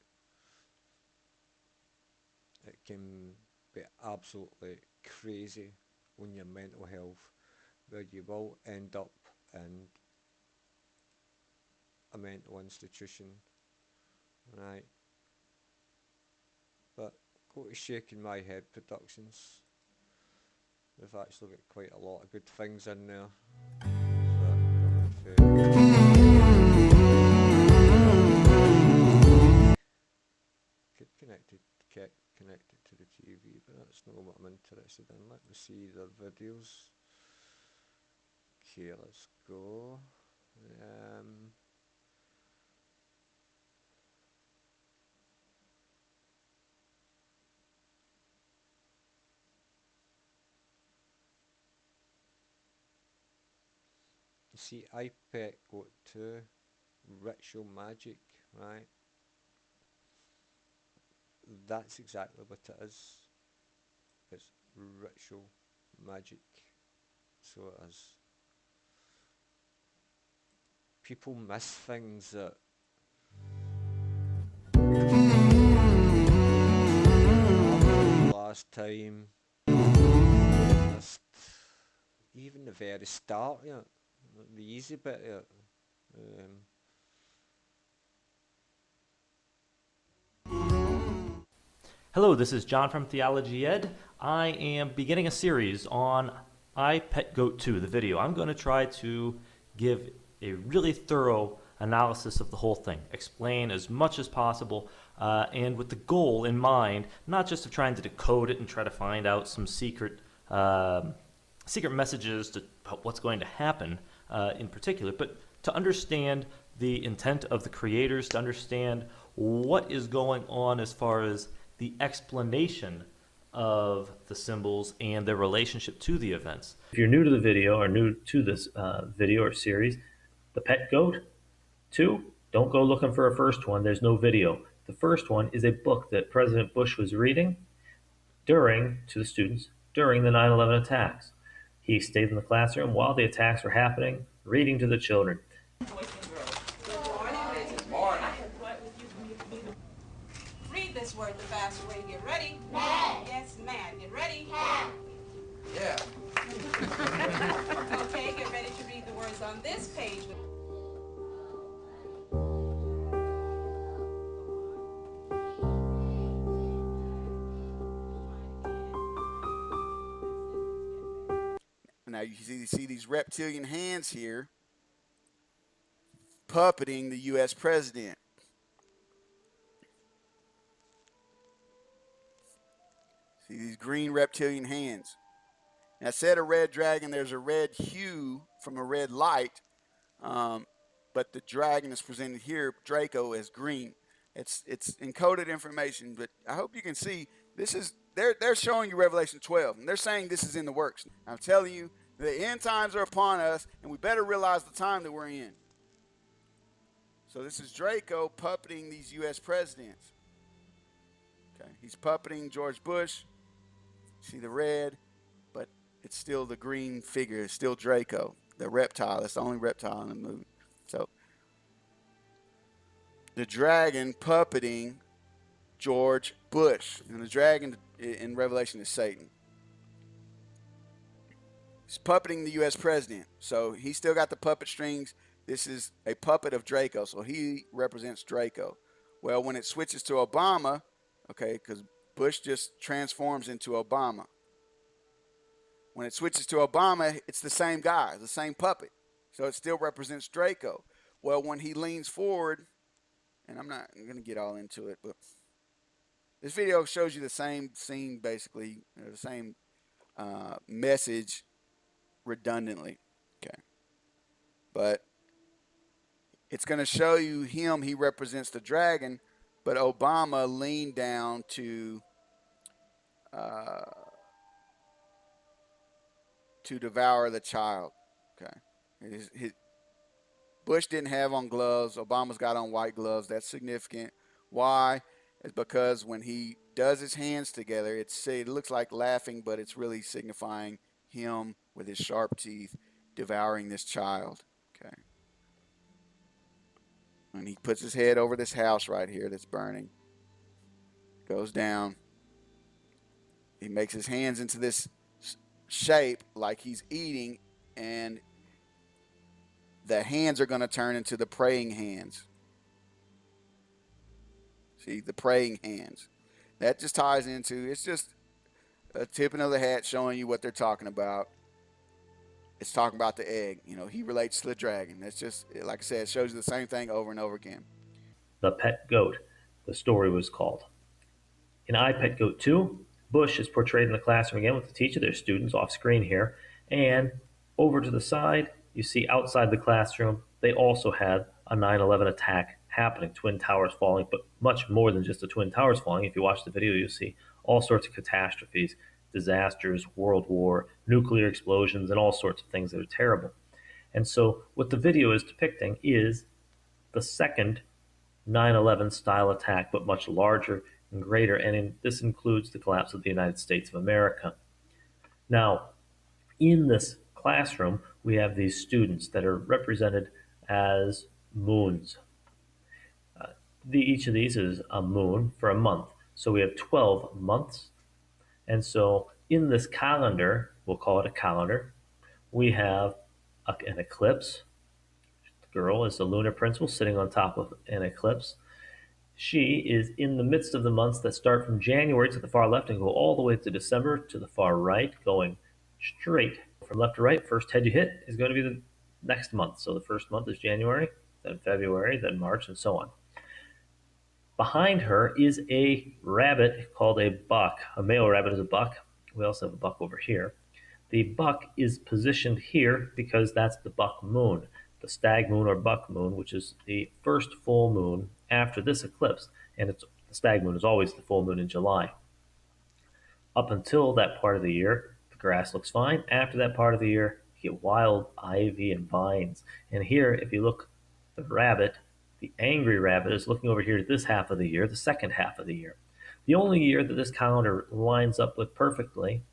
It can be absolutely crazy on your mental health, where you will end up in a mental institution, right? But go to Shaking My Head Productions. They've actually got quite a lot of good things in there. Get connected to the TV, but that's not what I'm interested in. Let me see the videos. Okay, let's go. You see, iPad Goat 2, Ritual Magic, right? That's exactly what it is. It's ritual magic. So it is. People miss things that last time. Just even the very start, yeah, the easy bit, yeah. Hello, this is John from Theology Ed. I am beginning a series on I Pet Goat 2, the video. I'm going to try to give a really thorough analysis of the whole thing, explain as much as possible, and with the goal in mind, not just of trying to decode it and try to find out some secret messages to what's going to happen in particular, but to understand the intent of the creators, to understand what is going on as far as the explanation of the symbols and their relationship to the events. If you're new to the video or new to this video or series, the Pet Goat 2, don't go looking for a first one. There's no video. The first one is a book that President Bush was reading to the students during the 9/11 attacks. He stayed in the classroom while the attacks were happening, reading to the children. Read this word the fast way. Get ready? Mad. Yes, mad. Get ready? Mad. Yeah. Okay, get ready to read the words on this page. Now you see these reptilian hands here puppeting the U.S. president. See these green reptilian hands. Now, I said a red dragon, there's a red hue from a red light, but the dragon is presented here, Draco, as green. It's encoded information, but I hope you can see this is they're showing you Revelation 12, and they're saying this is in the works. I'm telling you, the end times are upon us, and we better realize the time that we're in. So this is Draco puppeting these U.S. presidents. Okay, he's puppeting George Bush. See the red, but it's still the green figure. It's still Draco, the reptile. That's the only reptile in the movie. So the dragon puppeting George Bush, and the dragon in Revelation is Satan. He's puppeting the U.S. president, so he's still got the puppet strings. This is a puppet of Draco, so he represents Draco. Well, when it switches to Obama, okay, because Bush just transforms into Obama. When it switches to Obama, it's the same guy, the same puppet. So it still represents Draco. Well, when he leans forward, and I'm going to get all into it, but this video shows you the same scene, basically, the same message redundantly. Okay. But it's going to show you him. He represents the dragon, but Obama leaned down to devour the child. Okay. Bush didn't have on gloves. Obama's got on white gloves. That's significant. Why? It's because when he does his hands together, it looks like laughing, but it's really signifying him with his sharp teeth devouring this child. Okay. And he puts his head over this house right here that's burning. Goes down. He makes his hands into this shape like he's eating, and the hands are going to turn into the praying hands. See, the praying hands. That just ties into, it's just a tipping of the hat showing you what they're talking about. It's talking about the egg. You know, he relates to the dragon. That's just, like I said, it shows you the same thing over and over again. The Pet Goat, the story was called. In I, Pet Goat 2, Bush is portrayed in the classroom again with the teacher. There's students off screen here. And over to the side, you see outside the classroom, they also had a 9/11 attack happening, Twin Towers falling, but much more than just the Twin Towers falling. If you watch the video, you'll see all sorts of catastrophes, disasters, world war, nuclear explosions, and all sorts of things that are terrible. And so what the video is depicting is the second 9/11 style attack, but much larger and greater, and this includes the collapse of the United States of America. Now, in this classroom, we have these students that are represented as moons. Each of these is a moon for a month. So we have 12 months. And so in this calendar, we'll call it a calendar, we have an eclipse. The girl is the lunar principal sitting on top of an eclipse. She is in the midst of the months that start from January to the far left and go all the way to December to the far right, going straight from left to right. First head you hit is going to be the next month. So the first month is January, then February, then March, and so on. Behind her is a rabbit called a buck. A male rabbit is a buck. We also have a buck over here. The buck is positioned here because that's the buck moon, the stag moon or buck moon, which is the first full moon after this eclipse. And the stag moon is always the full moon in July. Up until that part of the year, the grass looks fine. After that part of the year, you get wild ivy and vines. And here, if you look, the rabbit, the angry rabbit, is looking over here at this half of the year, the second half of the year. The only year that this calendar lines up with perfectly,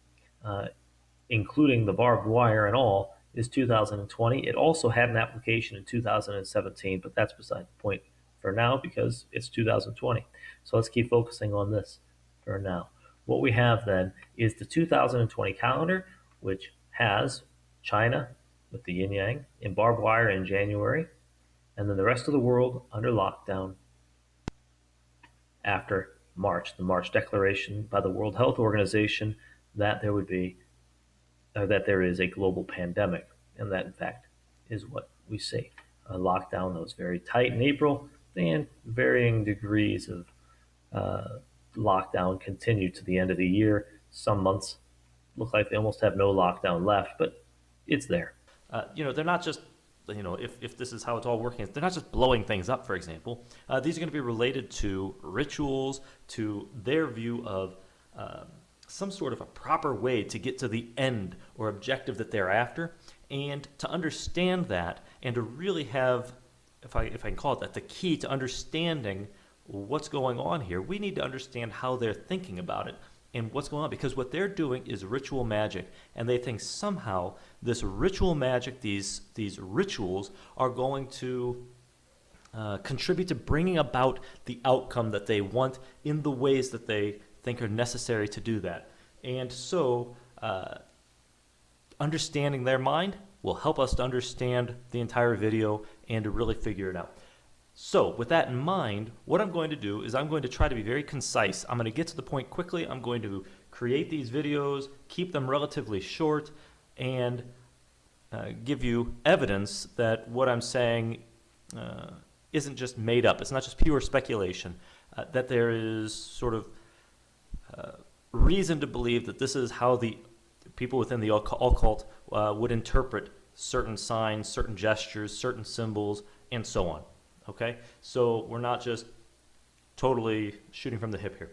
including the barbed wire and all, is 2020. It also had an application in 2017, but that's beside the point for now because it's 2020. So let's keep focusing on this for now. What we have then is the 2020 calendar, which has China with the yin yang in barbed wire in January, and then the rest of the world under lockdown after March, the March declaration by the World Health Organization that there would be that there is a global pandemic, and that in fact is what we see. A lockdown that was very tight in April, and varying degrees of lockdown continued to the end of the year. Some months look like they almost have no lockdown left, but it's there. They're not just, if this is how it's all working, they're not just blowing things up, for example. These are going to be related to rituals, to their view of some sort of a proper way to get to the end or objective that they're after. And to understand that and to really have, if I can call it that, the key to understanding what's going on here, we need to understand how they're thinking about it and what's going on, because what they're doing is ritual magic, and they think somehow this ritual magic, these rituals are going to contribute to bringing about the outcome that they want in the ways that they think are necessary to do that. And so understanding their mind will help us to understand the entire video and to really figure it out. So with that in mind, what I'm going to do is I'm going to try to be very concise. I'm going to get to the point quickly. I'm going to create these videos, keep them relatively short, and give you evidence that what I'm saying isn't just made up. It's not just pure speculation, that there is sort of reason to believe that this is how the people within the occult would interpret certain signs, certain gestures, certain symbols, and so on. Okay? So we're not just totally shooting from the hip here.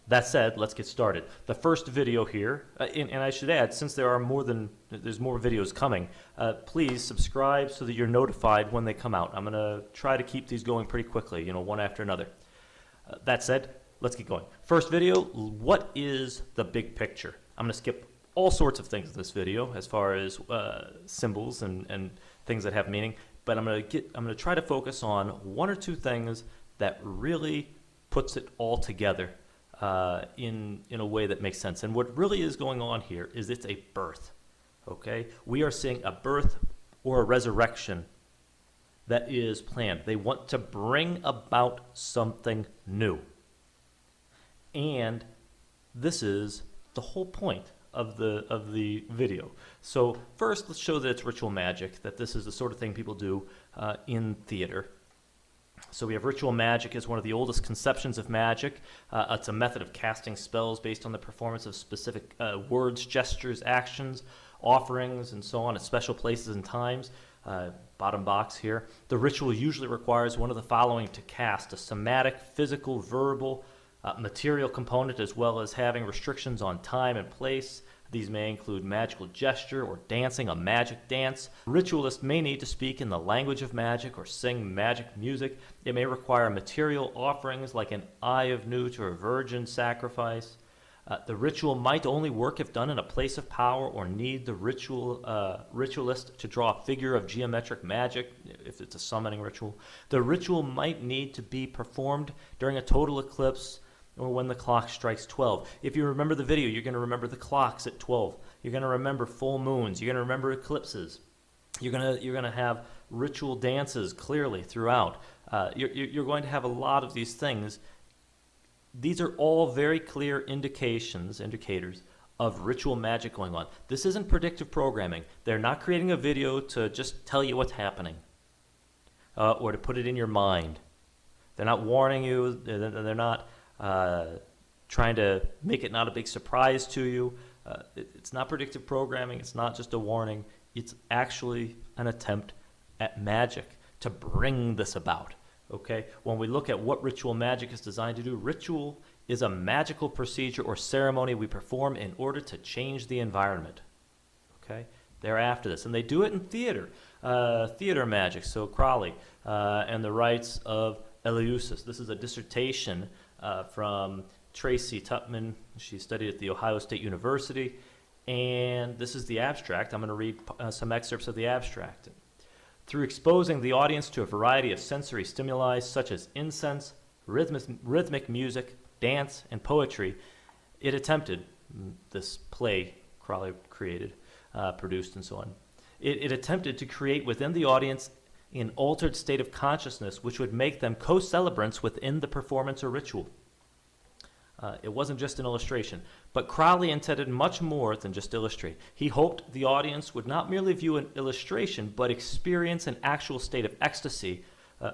That said, let's get started. The first video here, and I should add, since there's more videos coming, please subscribe so that you're notified when they come out. I'm going to try to keep these going pretty quickly, one after another. That said, let's get going. First video, what is the big picture? I'm going to skip all sorts of things in this video as far as symbols and things that have meaning, but I'm going to try to focus on one or two things that really puts it all together in a way that makes sense. And what really is going on here is it's a birth. Okay, we are seeing a birth or a resurrection that is planned. They want to bring about something new. And this is the whole point of the video. So first, let's show that it's ritual magic, that this is the sort of thing people do in theater. So we have ritual magic as one of the oldest conceptions of magic. It's a method of casting spells based on the performance of specific words, gestures, actions, offerings, and so on at special places and times. Bottom box here. The ritual usually requires one of the following to cast: a somatic, physical, verbal, material component, as well as having restrictions on time and place. These may include magical gesture or dancing a magic dance. Ritualists may need to speak in the language of magic or sing magic music. It may require material offerings like an eye of newt or a virgin sacrifice. The ritual might only work if done in a place of power or need the ritualist to draw a figure of geometric magic, if it's a summoning ritual. The ritual might need to be performed during a total eclipse or when the clock strikes 12. If you remember the video, you're going to remember the clocks at 12. You're going to remember full moons. You're going to remember eclipses. You're going to have ritual dances clearly throughout. You're going to have a lot of these things. These are all very clear indicators of ritual magic going on. This isn't predictive programming. They're not creating a video to just tell you what's happening or to put it in your mind. They're not warning you. They're not trying to make it not a big surprise to you. It's not predictive programming. It's not just a warning. It's actually an attempt at magic to bring this about. Okay? When we look at what ritual magic is designed to do, ritual is a magical procedure or ceremony we perform in order to change the environment. Okay? They're after this. And they do it in theater. Theater magic. So Crowley and the Rites of Eleusis. This is a dissertation from Tracy Tutman. She studied at the Ohio State University. And this is the abstract. I'm going to read some excerpts of the abstract. Through exposing the audience to a variety of sensory stimuli such as incense, rhythmic music, dance, and poetry, it attempted, this play Crowley created, produced, and so on, it attempted to create within the audience an altered state of consciousness which would make them co-celebrants within the performance or ritual. It wasn't just an illustration. But Crowley intended much more than just illustrate. He hoped the audience would not merely view an illustration, but experience an actual state of ecstasy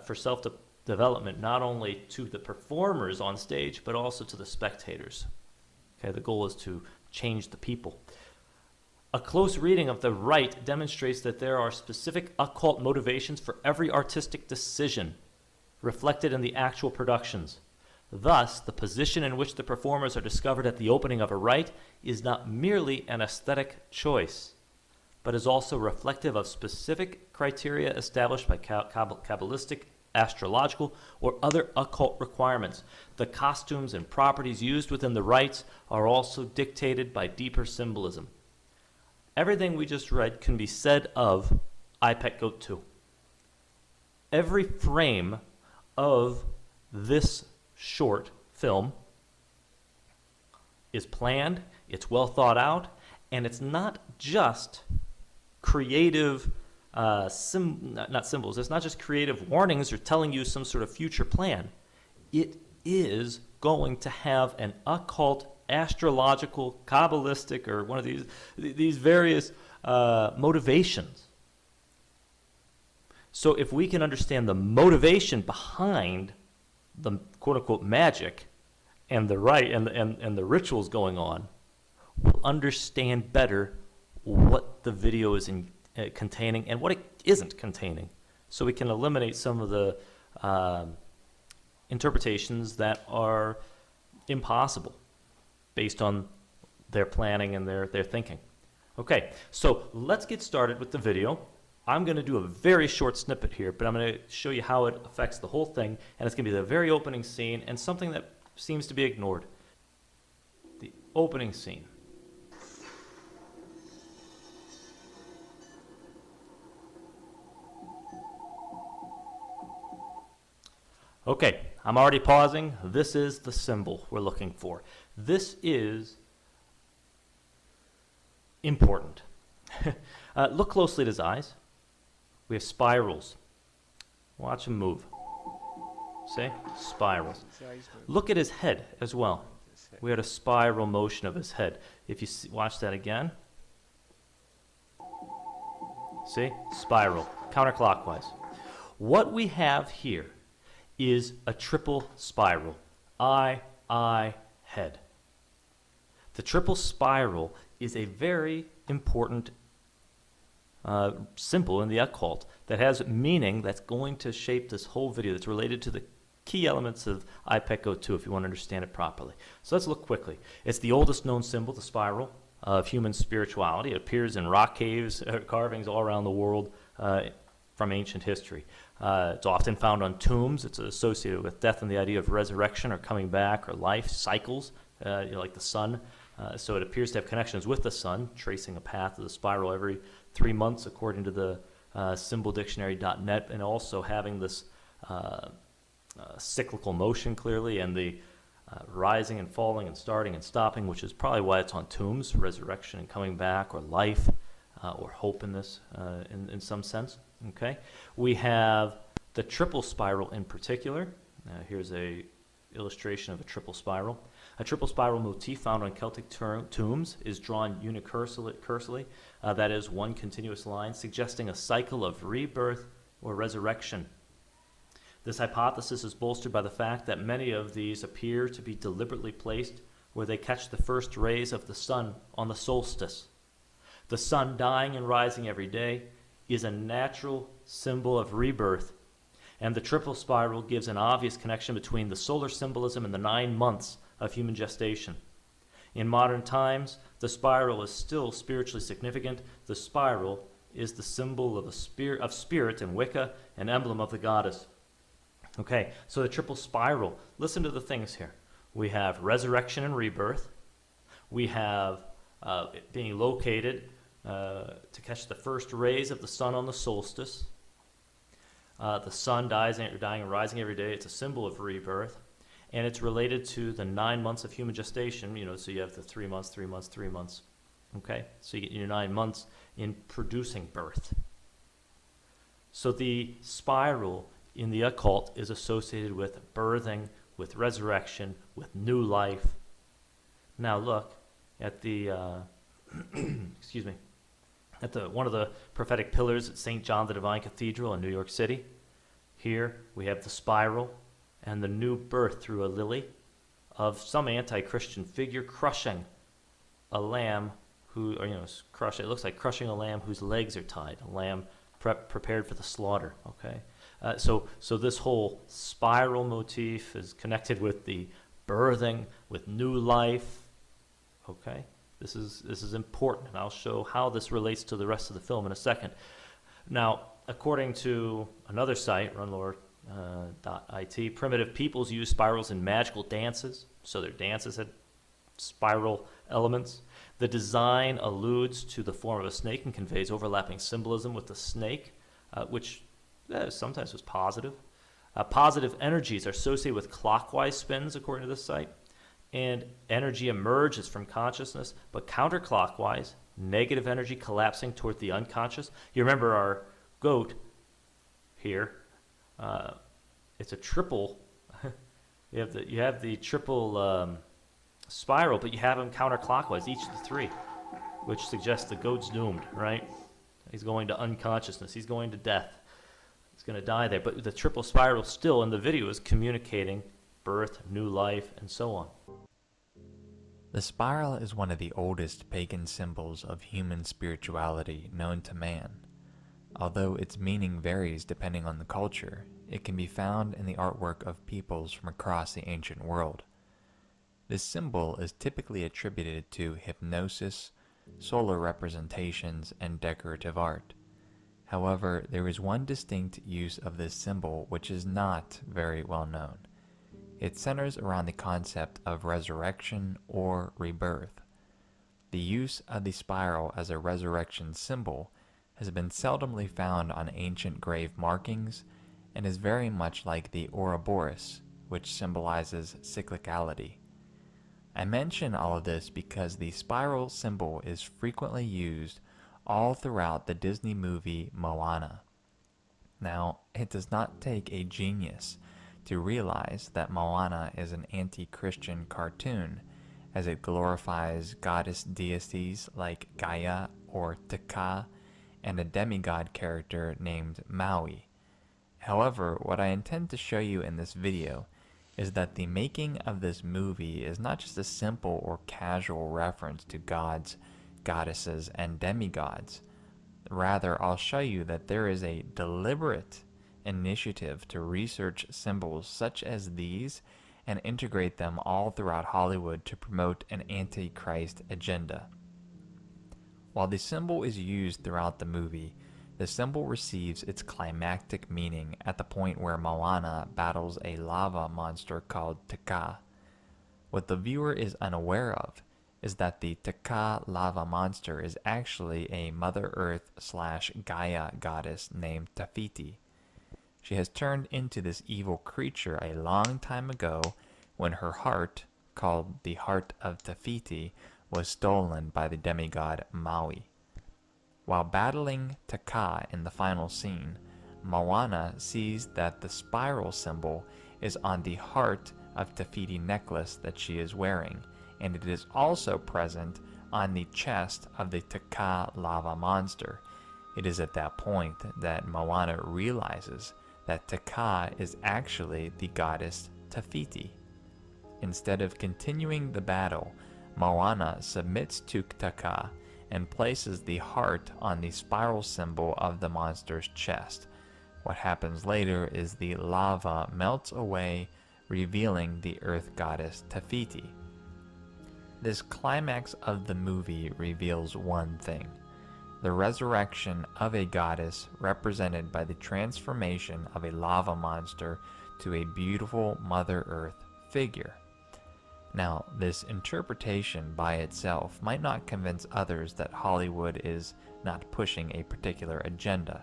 for self-development, not only to the performers on stage, but also to the spectators. Okay, the goal is to change the people. A close reading of the rite demonstrates that there are specific occult motivations for every artistic decision reflected in the actual productions. Thus, the position in which the performers are discovered at the opening of a rite is not merely an aesthetic choice, but is also reflective of specific criteria established by Kabbalistic, astrological, or other occult requirements. The costumes and properties used within the rites are also dictated by deeper symbolism. Everything we just read can be said of I, Pet Goat 2. Every frame of this short film is planned, it's well thought out, and it's not just creative not symbols. It's not just creative warnings or telling you some sort of future plan. It is going to have an occult, astrological, Kabbalistic, or one of these various motivations. So if we can understand the motivation behind the quote-unquote magic and the rite and the rituals going on, we'll understand better what the video is containing and what it isn't containing. So we can eliminate some of the interpretations that are impossible based on their planning and their thinking. Okay, so let's get started with the video. I'm going to do a very short snippet here, but I'm going to show you how it affects the whole thing, and it's going to be the very opening scene and something that seems to be ignored. The opening scene. Okay, I'm already pausing. This is the symbol we're looking for. This is important. Look closely at his eyes. We have spirals. Watch him move. See? Spirals. Look at his head as well. We had a spiral motion of his head. If you watch that again. See? Spiral. Counterclockwise. What we have here is a triple spiral. Eye, head. The triple spiral is a very important symbol in the occult that has meaning that's going to shape this whole video, that's related to the key elements of I, Pet Goat 2 if you want to understand it properly. So let's look quickly. It's the oldest known symbol, the spiral, of human spirituality. It appears in rock caves, carvings all around the world from ancient history. It's often found on tombs. It's associated with death and the idea of resurrection or coming back or life cycles, like the sun. So it appears to have connections with the sun, tracing a path of the spiral every 3 months according to the symbaldictionary.net, and also having this cyclical motion clearly, and the rising and falling and starting and stopping, which is probably why it's on tombs, resurrection and coming back, or life, or hope in this in some sense. Okay, we have the triple spiral in particular. Here's a illustration of a triple spiral. A triple spiral motif found on Celtic tombs is drawn unicursally, that is, one continuous line, suggesting a cycle of rebirth or resurrection. This hypothesis is bolstered by the fact that many of these appear to be deliberately placed where they catch the first rays of the sun on the solstice. The sun dying and rising every day is a natural symbol of rebirth, and the triple spiral gives an obvious connection between the solar symbolism and the 9 months of human gestation. In modern times, the spiral is still spiritually significant. The spiral is the symbol of spirit in Wicca, an emblem of the goddess. Okay, so the triple spiral, listen to the things here. We have resurrection and rebirth. We have it being located to catch the first rays of the sun on the solstice. The sun dying and rising every day. It's a symbol of rebirth. And it's related to the 9 months of human gestation, so you have the 3 months, 3 months, 3 months. Okay, so you get your 9 months in producing birth. So the spiral in the occult is associated with birthing with resurrection, with new life. Now look at the, excuse me, at one of the prophetic pillars at St. John the Divine Cathedral in New York City. Here we have the spiral and the new birth through a lily of some anti-Christian figure crushing a lamb who, or it looks like crushing a lamb whose legs are tied, a lamb prepared for the slaughter, okay? So this whole spiral motif is connected with the birthing, with new life, okay? This is important, and I'll show how this relates to the rest of the film in a second. Now, according to another site, runlore.it, primitive peoples used spirals in magical dances, so their dances had spiral elements. The design alludes to the form of a snake and conveys overlapping symbolism with the snake, which sometimes was positive. Positive energies are associated with clockwise spins, according to this site, and energy emerges from consciousness, but counterclockwise, negative energy collapsing toward the unconscious. You remember our goat here. It's a triple. you have the triple spiral, but you have them counterclockwise, each of the three, which suggests the goat's doomed, right? He's going to unconsciousness. He's going to death. He's going to die there. But the triple spiral still in the video is communicating birth, new life, and so on. The spiral is one of the oldest pagan symbols of human spirituality known to man. Although its meaning varies depending on the culture, it can be found in the artwork of peoples from across the ancient world. This symbol is typically attributed to hypnosis, solar representations, and decorative art. However, there is one distinct use of this symbol which is not very well known. It centers around the concept of resurrection or rebirth. The use of the spiral as a resurrection symbol has been seldomly found on ancient grave markings and is very much like the Ouroboros, which symbolizes cyclicality. I mention all of this because the spiral symbol is frequently used all throughout the Disney movie Moana. Now, it does not take a genius to realize that Moana is an anti-Christian cartoon, as it glorifies goddess deities like Gaia or Taka and a demigod character named Maui. However, what I intend to show you in this video is that the making of this movie is not just a simple or casual reference to gods, goddesses, and demigods. Rather, I'll show you that there is a deliberate initiative to research symbols such as these and integrate them all throughout Hollywood to promote an anti-Christ agenda. While the symbol is used throughout the movie, the symbol receives its climactic meaning at the point where Moana battles a lava monster called Taka. What the viewer is unaware of is that the Taka lava monster is actually a Mother Earth / Gaia goddess named Tafiti. She has turned into this evil creature a long time ago when her heart, called the Heart of Tafiti, was stolen by the demigod Maui. While battling Taka in the final scene, Moana sees that the spiral symbol is on the heart of Tafiti necklace that she is wearing, and it is also present on the chest of the Taka lava monster. It is at that point that Moana realizes that Taka is actually the goddess Tafiti. Instead of continuing the battle, Moana submits to Taka and places the heart on the spiral symbol of the monster's chest. What happens later is the lava melts away, revealing the earth goddess Tafiti. This climax of the movie reveals one thing: the resurrection of a goddess represented by the transformation of a lava monster to a beautiful Mother Earth figure. Now, this interpretation by itself might not convince others that Hollywood is not pushing a particular agenda,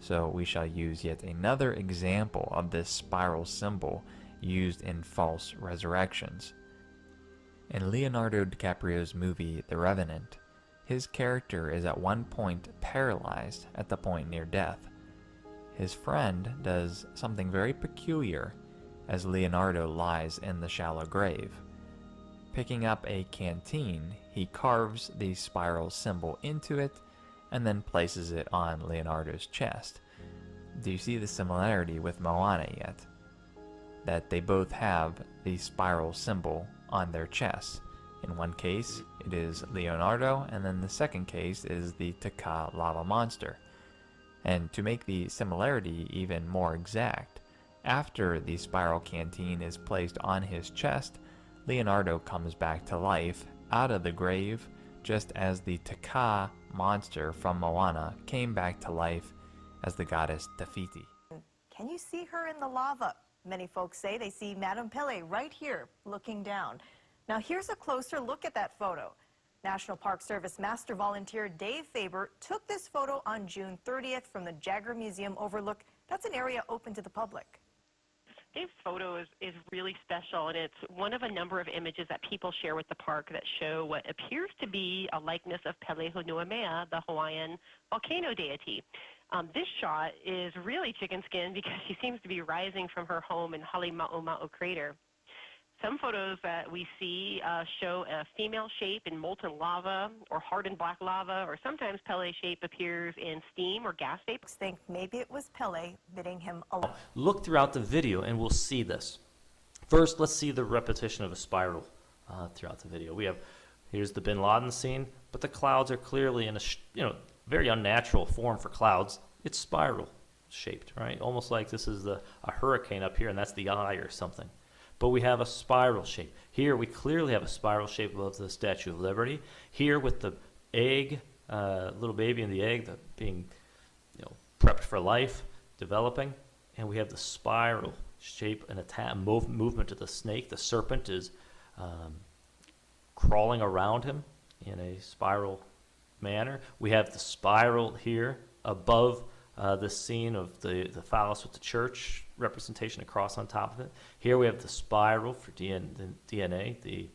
so we shall use yet another example of this spiral symbol used in false resurrections. In Leonardo DiCaprio's movie The Revenant, his character is at one point paralyzed at the point near death. His friend does something very peculiar as Leonardo lies in the shallow grave. Picking up a canteen, he carves the spiral symbol into it and then places it on Leonardo's chest. Do you see the similarity with Moana yet? That they both have the spiral symbol on their chests. In one case, it is Leonardo, and then the second case is the Taka lava monster. And to make the similarity even more exact, after the spiral canteen is placed on his chest, Leonardo comes back to life out of the grave, just as the Taka monster from Moana came back to life as the goddess Tafiti. Can you see her in the lava? Many folks say they see Madame Pele right here, looking down. Now here's a closer look at that photo. National Park Service Master Volunteer Dave Faber took this photo on June 30th from the Jagger Museum overlook. That's an area open to the public. Dave's photo is really special, and it's one of a number of images that people share with the park that show what appears to be a likeness of Pele Honuamea, the Hawaiian volcano deity. This shot is really chicken skin because she seems to be rising from her home in Halima'oma'o crater. Some photos that we see show a female shape in molten lava or hardened black lava, or sometimes Pele's shape appears in steam or gas vapor. Think maybe it was Pele bidding him along. Look throughout the video and we'll see this. First, let's see the repetition of a spiral throughout the video. Here's the Bin Laden scene, but the clouds are clearly in a very unnatural form for clouds. It's spiral shaped, right? Almost like this is a hurricane up here and that's the eye or something. But we have a spiral shape. Here we clearly have a spiral shape above the Statue of Liberty. Here with the egg, little baby in the egg, being prepped for life, developing, and we have the spiral shape and movement of the snake. The serpent is crawling around him in a spiral manner. We have the spiral here above the scene of the phallus with the church representation, a cross on top of it. Here we have the spiral for DNA.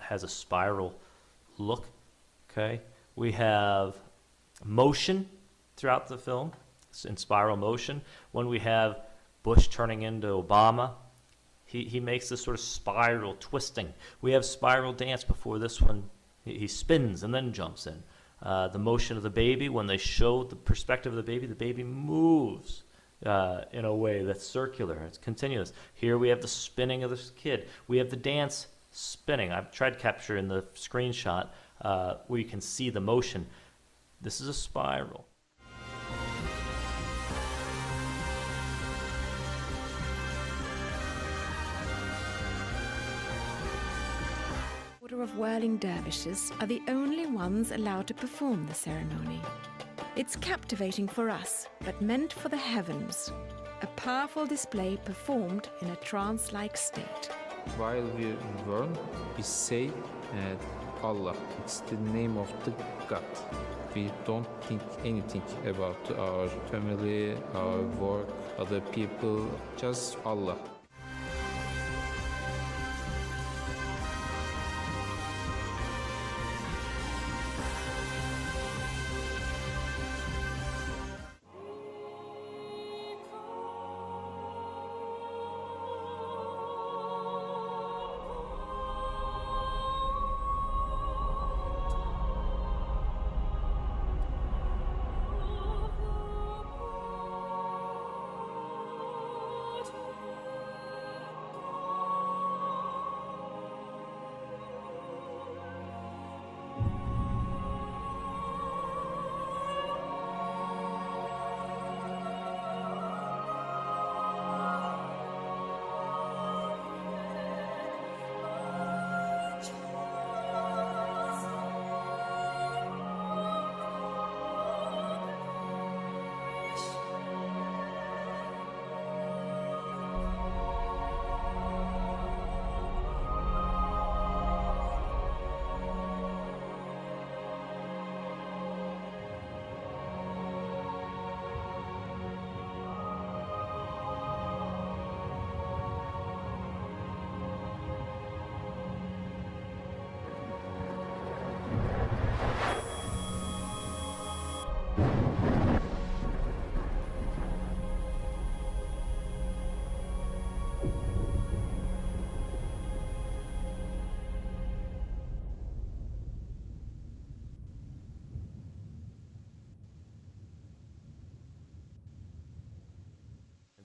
Has a spiral look. Okay. We have motion throughout the film. It's in spiral motion. When we have Bush turning into Obama, he makes this sort of spiral twisting. We have spiral dance before this one. He spins and then jumps in. The motion of the baby, when they show the perspective of the baby moves in a way that's circular. It's continuous. Here we have the spinning of this kid. We have the dance spinning. I've tried to capture in the screenshot where you can see the motion. This is a spiral. Order of whirling dervishes are the only ones allowed to perform the ceremony. It's captivating for us, but meant for the heavens. A powerful display performed in a trance-like state. While we learn, we say Allah. It's the name of the God. We don't think anything about our family, our work, other people, just Allah.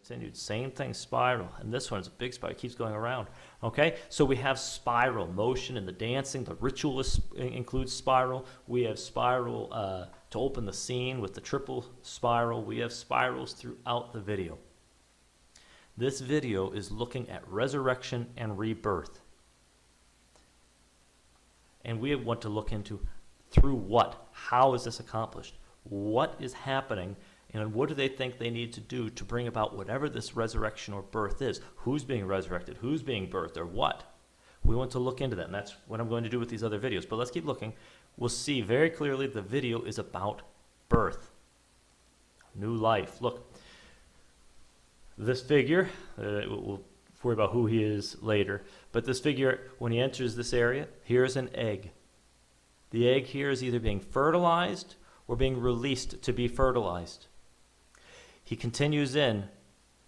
continued. Same thing, spiral. And this one's a big spiral. It keeps going around. Okay? So we have spiral motion in the dancing. The ritualist includes spiral. We have spiral to open the scene with the triple spiral. We have spirals throughout the video. This video is looking at resurrection and rebirth. And we want to look into through what? How is this accomplished? What is happening? And what do they think they need to do to bring about whatever this resurrection or birth is? Who's being resurrected? Who's being birthed? Or what? We want to look into that, and that's what I'm going to do with these other videos. But let's keep looking. We'll see very clearly the video is about birth. New life. Look. This figure, we'll worry about who he is later, but this figure, when he enters this area, here's an egg. The egg here is either being fertilized or being released to be fertilized. He continues in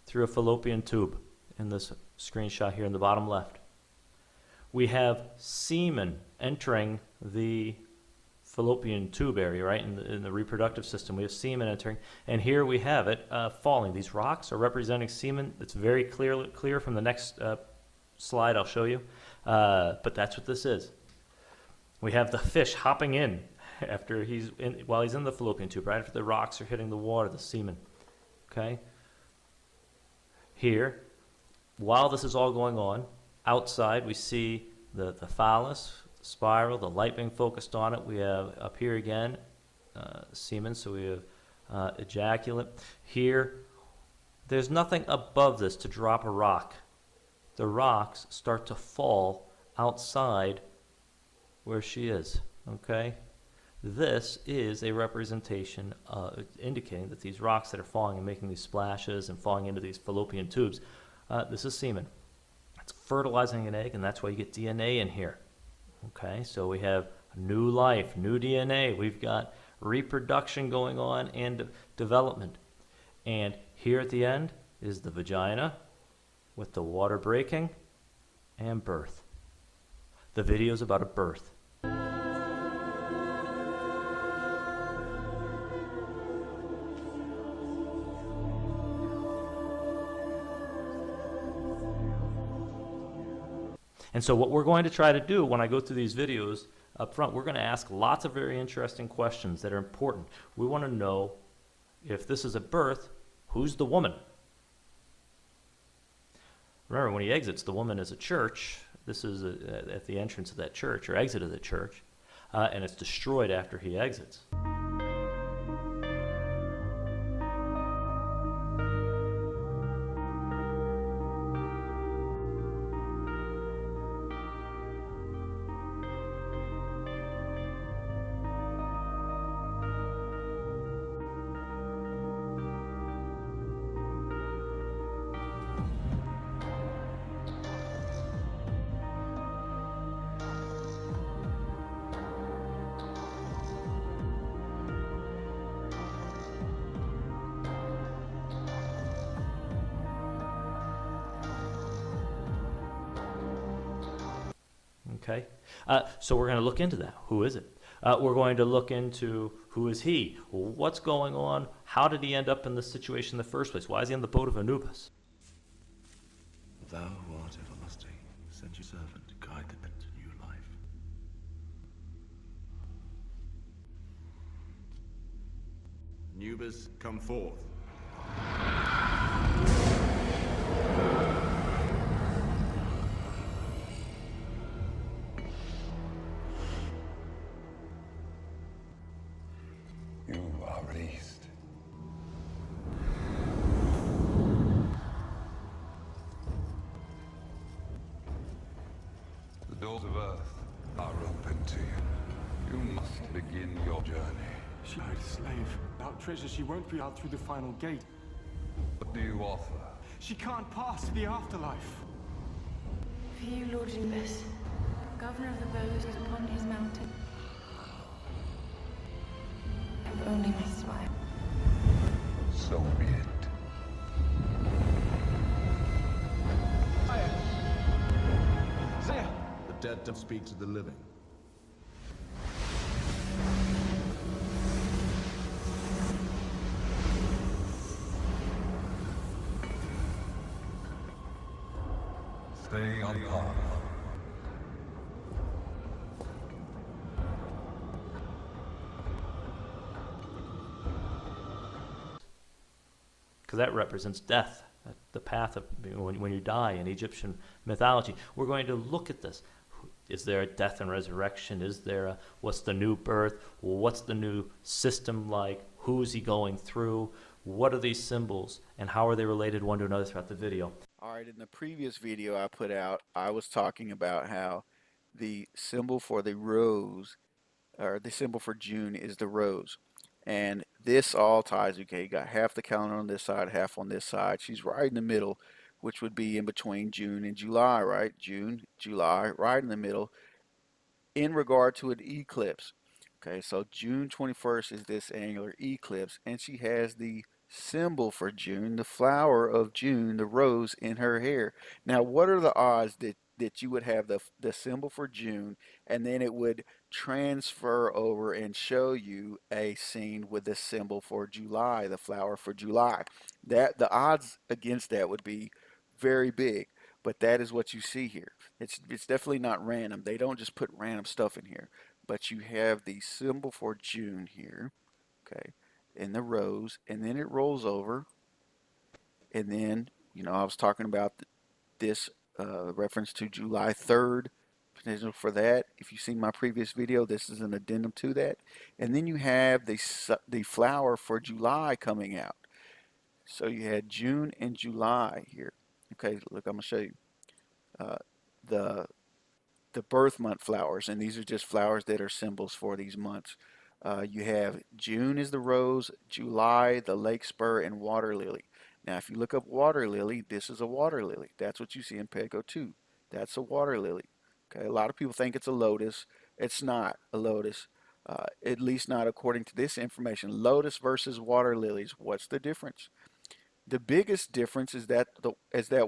through a fallopian tube in this screenshot here in the bottom left. We have semen entering the fallopian tube area, right, in the reproductive system. We have semen entering, and here we have it falling. These rocks are representing semen. It's very clear from the next slide I'll show you, but that's what this is. We have the fish hopping in after while he's in the fallopian tube, right after the rocks are hitting the water, the semen. Okay? Here, while this is all going on, outside we see the phallus, the spiral, the light being focused on it. We have up here again, semen, so we have ejaculate. Here, there's nothing above this to drop a rock. The rocks start to fall outside where she is, okay? This is a representation indicating that these rocks that are falling and making these splashes and falling into these fallopian tubes, this is semen. It's fertilizing an egg, and that's why you get DNA in here. Okay, so we have new life, new DNA. We've got reproduction going on and development. And here at the end is the vagina with the water breaking and birth. The video is about a birth. And so what we're going to try to do when I go through these videos up front, we're going to ask lots of very interesting questions that are important. We want to know if this is a birth, who's the woman? Remember, when he exits, the woman is a church. This is at the entrance of that church, or exit of the church, and it's destroyed after he exits. Okay, so we're going to look into that. Who is it? We're going to look into who is he? What's going on? How did he end up in this situation in the first place? Why is he on the boat of Anubis? Thou who art everlasting, send your servant to guide them into new life. Anubis, come forth. You are released. The doors of Earth are open to you. You must begin your journey. She died a slave. Without treasure, she won't be out through the final gate. What do you offer? She can't pass to the afterlife. For you, Lord Anubis, governor of the bows is upon his mountain. Have only my smile. So be it. Zaya! The dead don't speak to the living. Stay on par. Because that represents death, the path of when you die in Egyptian mythology. We're going to look at this. Is there a death and resurrection? Is there a, what's the new birth? What's the new system like? Who's he going through? What are these symbols? And how are they related one to another throughout the video? All right, in the previous video I put out, I was talking about how the symbol for the rose, or the symbol for June, is the rose. And this all ties, okay, you got half the calendar on this side, half on this side. She's right in the middle, which would be in between June and July, right? June, July, right in the middle, in regard to an eclipse. Okay, so June 21st is this annular eclipse, and she has the symbol for June, the flower of June, the rose, in her hair. Now, what are the odds that you would have the symbol for June, and then it would transfer over and show you a scene with the symbol for July, the flower for July? That the odds against that would be very big, but that is what you see here. It's definitely not random. They don't just put random stuff in here, but you have the symbol for June here, okay, in the rose, and then it rolls over, and then, you know, I was talking about this reference to July 3rd, potential for that. If you've seen my previous video, this is an addendum to that. And then you have the flower for July coming out. So you had June and July here. Okay, look, I'm going to show you the birth month flowers, and these are just flowers that are symbols for these months. You have June is the rose, July the lake spur, and water lily. Now, if you look up water lily, this is a water lily. That's what you see in Petco 2. That's a water lily. Okay, a lot of people think it's a lotus. It's not a lotus, at least not according to this information. Lotus versus water lilies, what's the difference? The biggest difference is that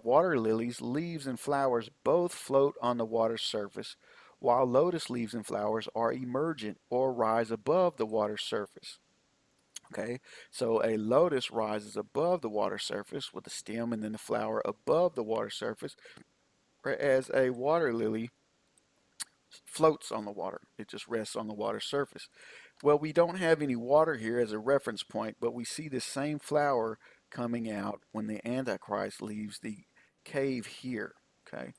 water lilies, leaves, and flowers both float on the water's surface, while lotus leaves and flowers are emergent or rise above the water's surface. Okay, so a lotus rises above the water surface with the stem and then the flower above the water surface, whereas a water lily floats on the water. It just rests on the water surface. Well, we don't have any water here as a reference point, but we see the same flower coming out when the Antichrist leaves the cave here. Okay,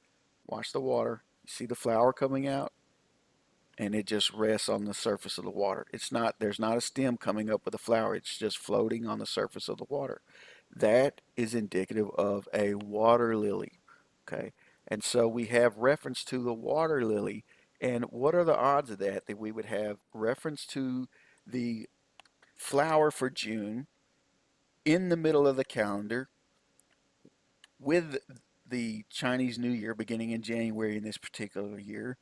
watch the water. You see the flower coming out, and it just rests on the surface of the water. There's not a stem coming up with a flower. It's just floating on the surface of the water. That is indicative of a water lily. Okay, and so we have reference to the water lily. And what are the odds of that we would have reference to the flower for June in the middle of the calendar with the Chinese New Year beginning in January in this particular year,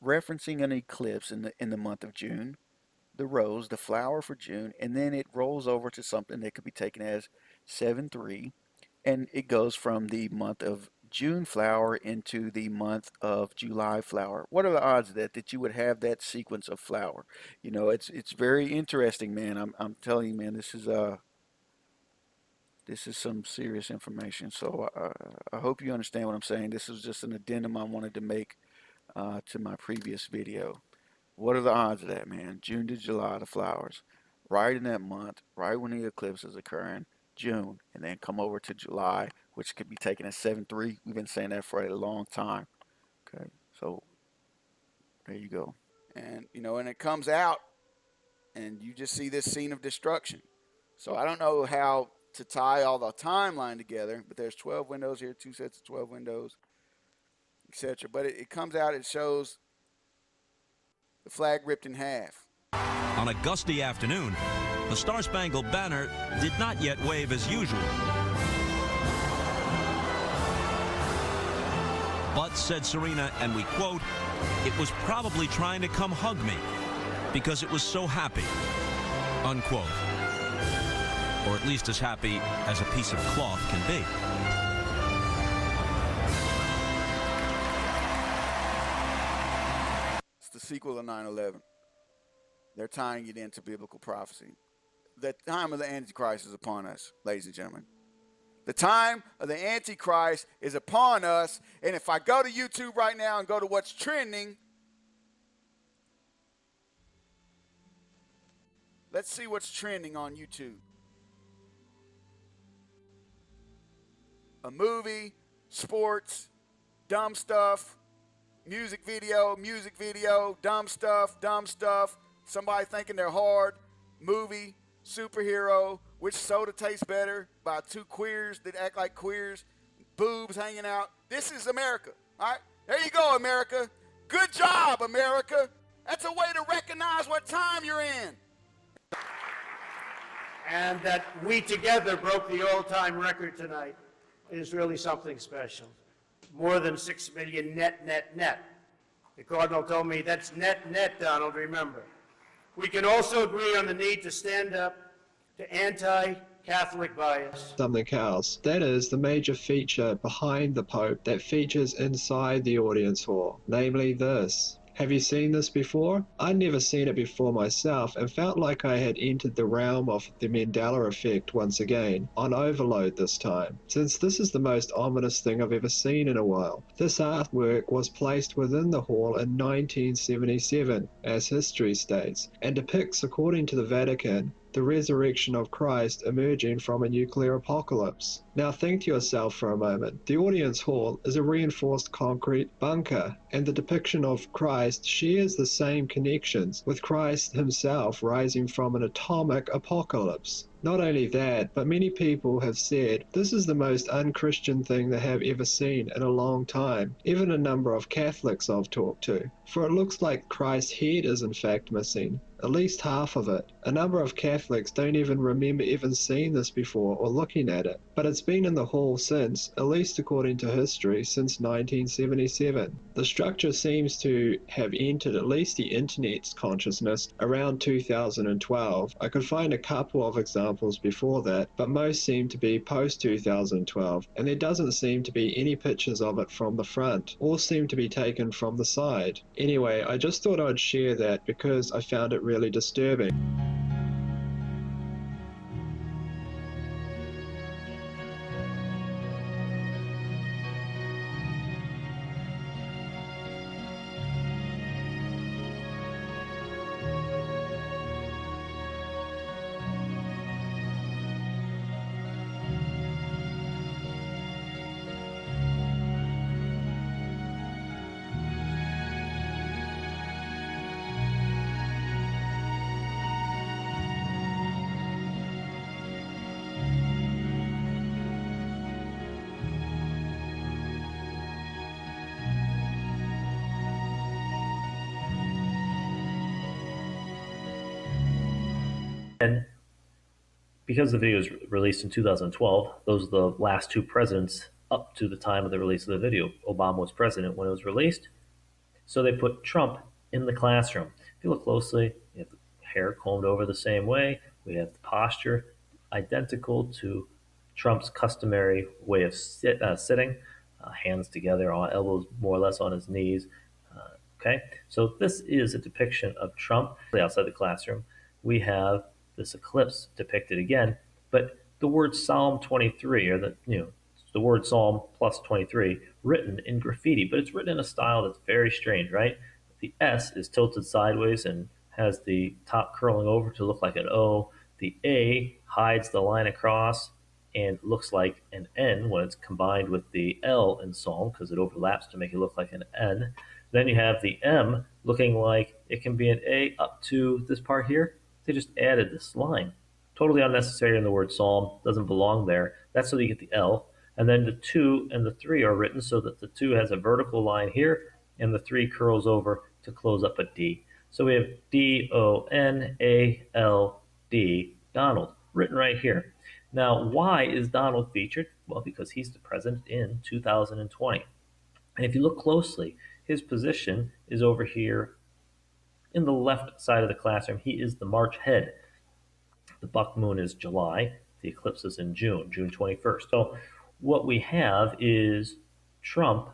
referencing an eclipse in the month of June, the rose, the flower for June, and then it rolls over to something that could be taken as 7-3, and it goes from the month of June flower into the month of July flower. What are the odds of that you would have that sequence of flower? You know, it's very interesting, man. I'm telling you, man, this is some serious information. So I hope you understand what I'm saying. This is just an addendum I wanted to make to my previous video. What are the odds of that, man? June to July, the flowers, right in that month, right when the eclipse is occurring, June, and then come over to July, which could be taken as 7-3. We've been saying that for a long time. Okay, so there you go. And, you know, and it comes out, and you just see this scene of destruction. So I don't know how to tie all the timeline together, but there's 12 windows here, 2 sets of 12 windows, etc. But it comes out, it shows the flag ripped in half. On a gusty afternoon, the Star-Spangled Banner did not yet wave as usual. But, said Serena, and we quote, "It was probably trying to come hug me because it was so happy," unquote. Or at least as happy as a piece of cloth can be. It's the sequel to 9/11. They're tying it into biblical prophecy. The time of the Antichrist is upon us, ladies and gentlemen. The time of the Antichrist is upon us. And if I go to YouTube right now and go to what's trending, let's see what's trending on YouTube. A movie, sports, dumb stuff, music video, dumb stuff, somebody thinking they're hard, movie, superhero, which soda tastes better, by two queers that act like queers, boobs hanging out. This is America, all right? There you go, America. Good job, America. That's a way to recognize what time you're in. And that we together broke the all-time record tonight is really something special. More than 6 million net. The Cardinal told me that's net, Donald, remember. We can also agree on the need to stand up to anti-Catholic bias. Something else. That is the major feature behind the Pope that features inside the audience hall, namely this. Have you seen this before? I'd never seen it before myself and felt like I had entered the realm of the Mandela effect once again, on overload this time, since this is the most ominous thing I've ever seen in a while. This artwork was placed within the hall in 1977, as history states, and depicts, according to the Vatican, the resurrection of Christ emerging from a nuclear apocalypse. Now think to yourself for a moment. The audience hall is a reinforced concrete bunker, and the depiction of Christ shares the same connections with Christ himself rising from an atomic apocalypse. Not only that, but many people have said this is the most unchristian thing they have ever seen in a long time, even a number of Catholics I've talked to. For it looks like Christ's head is in fact missing, at least half of it. A number of Catholics don't even remember even seeing this before or looking at it, but it's been in the hall since, at least according to history, since 1977. The structure seems to have entered at least the internet's consciousness around 2012. I could find a couple of examples before that, but most seem to be post-2012, and there doesn't seem to be any pictures of it from the front. All seem to be taken from the side. Anyway, I just thought I'd share that because I found it really disturbing. And because the video was released in 2012, those are the last two presidents up to the time of the release of the video. Obama was president when it was released. So they put Trump in the classroom. If you look closely, you have the hair combed over the same way. We have the posture identical to Trump's customary way of sitting, hands together, elbows more or less on his knees. Okay, so this is a depiction of Trump outside the classroom. We have this eclipse depicted again, but the word Psalm 23, or the word Psalm plus 23, written in graffiti, but it's written in a style that's very strange, right? The S is tilted sideways and has the top curling over to look like an O. The A hides the line across and looks like an N when it's combined with the L in Psalm because it overlaps to make it look like an N. Then you have the M looking like it can be an A up to this part here. They just added this line. Totally unnecessary in the word Psalm, doesn't belong there. That's so that you get the L. And then the 2 and the 3 are written so that the 2 has a vertical line here and the 3 curls over to close up a D. So we have D-O-N-A-L-D, Donald, written right here. Now, why is Donald featured? Well, because he's the president in 2020. And if you look closely, his position is over here in the left side of the classroom. He is the March head. The buck moon is July. The eclipse is in June 21st. So what we have is Trump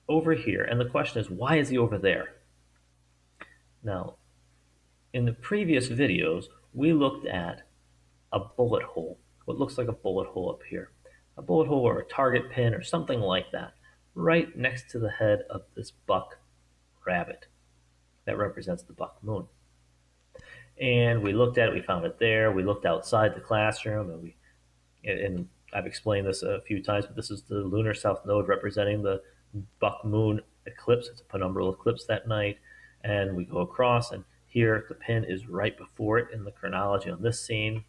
over here. And the question is, why is he over there? Now, in the previous videos, we looked at a bullet hole. what looks like a bullet hole up here. A bullet hole or a target pin or something like that, right next to the head of this buck rabbit. That represents the buck moon. And we looked at it, we found it there. We looked outside the classroom, and I've explained this a few times, but this is the lunar south node representing the buck moon eclipse. It's a penumbral eclipse that night. And we go across, and here the pin is right before it in the chronology on this scene.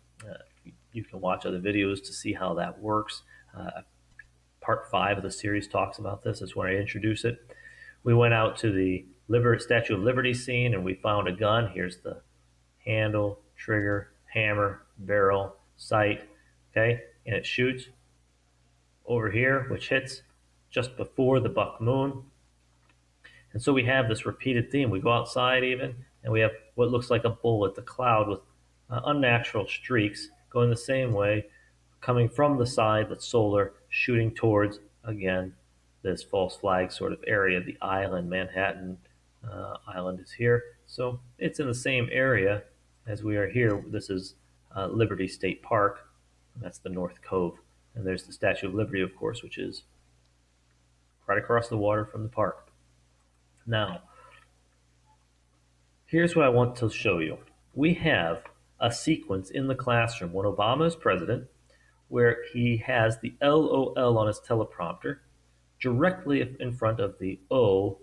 You can watch other videos to see how that works. Part 5 of the series talks about this. That's when I introduce it. We went out to the Statue of Liberty scene, and we found a gun. Here's the handle, trigger, hammer, barrel, sight, okay? And it shoots over here, which hits just before the buck moon. And so we have this repeated theme. We go outside even, and we have what looks like a bullet, the cloud with unnatural streaks going the same way, coming from the side that's solar, shooting towards, again, this false flag sort of area. The island, Manhattan Island is here. So it's in the same area as we are here. This is Liberty State Park. That's the North Cove. And there's the Statue of Liberty, of course, which is right across the water from the park. Now, here's what I want to show you. We have a sequence in the classroom when Obama is president where he has the LOL on his teleprompter directly in front of the O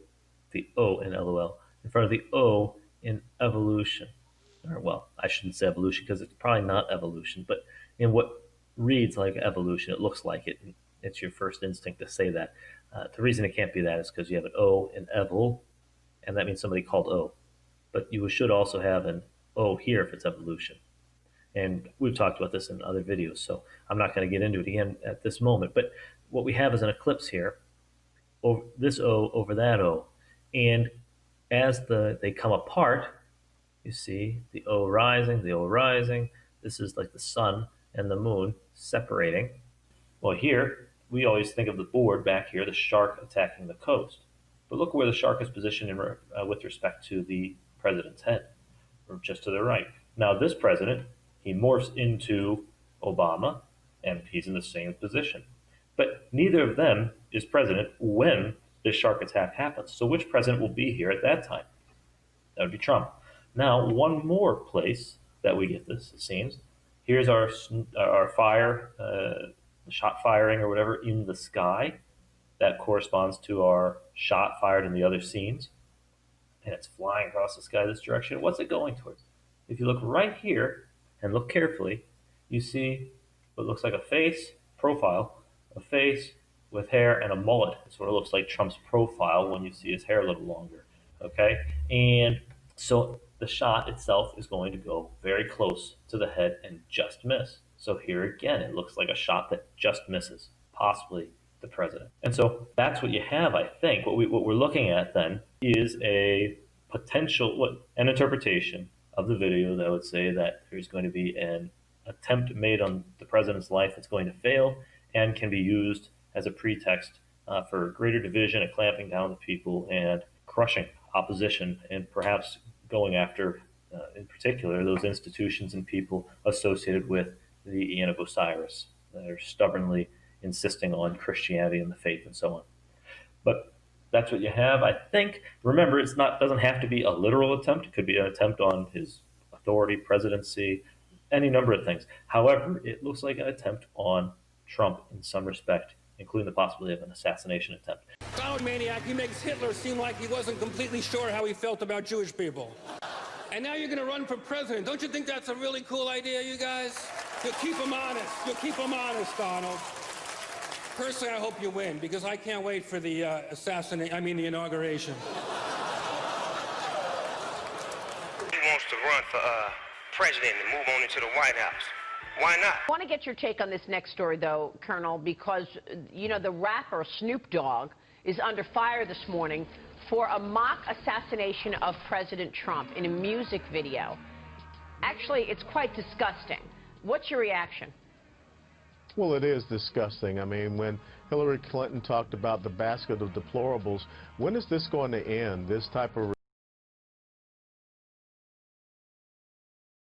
in LOL, in front of the O in evolution. Or, well, I shouldn't say evolution because it's probably not evolution, but in what reads like evolution, it looks like it. It's your first instinct to say that. The reason it can't be that is because you have an O in evol, and that means somebody called O. But you should also have an O here if it's evolution. And we've talked about this in other videos, so I'm not going to get into it again at this moment. But what we have is an eclipse here, over this O over that O. And as they come apart, you see the O rising, the O rising. This is like the sun and the moon separating. Well, here, we always think of the board back here, the shark attacking the coast. But look where the shark is positioned with respect to the president's head, or just to the right. Now, this president, he morphs into Obama, and he's in the same position. But neither of them is president when this shark attack happens. So which president will be here at that time? That would be Trump. Now, one more place that we get this, it seems. Here's our fire, shot firing or whatever in the sky. That corresponds to our shot fired in the other scenes. And it's flying across the sky this direction. What's it going towards? If you look right here and look carefully, you see what looks like a face, profile, a face with hair and a mullet. It sort of looks like Trump's profile when you see his hair a little longer, okay? And so the shot itself is going to go very close to the head and just miss. So here again, it looks like a shot that just misses, possibly the president. And so that's what you have, I think. What we're looking at then is a potential, an interpretation of the video that would say that there's going to be an attempt made on the president's life that's going to fail and can be used as a pretext for greater division and clamping down on the people and crushing opposition and perhaps going after, in particular, those institutions and people associated with the Aeon of Osiris that are stubbornly insisting on Christianity and the faith and so on. But that's what you have, I think. Remember, it doesn't have to be a literal attempt. It could be an attempt on his authority, presidency, any number of things. However, it looks like an attempt on Trump in some respect, including the possibility of an assassination attempt. Clown maniac, he makes Hitler seem like he wasn't completely sure how he felt about Jewish people. And now you're going to run for president. Don't you think that's a really cool idea, you guys? You'll keep him honest. You'll keep him honest, Donald. Personally, I hope you win, because I can't wait for the the inauguration. He wants to run for president and move on into the White House. Why not? I want to get your take on this next story, though, Colonel, because, the rapper Snoop Dogg is under fire this morning for a mock assassination of President Trump in a music video. Actually, it's quite disgusting. What's your reaction? Well, it is disgusting. I mean, when Hillary Clinton talked about the basket of deplorables, when is this going to end? This type of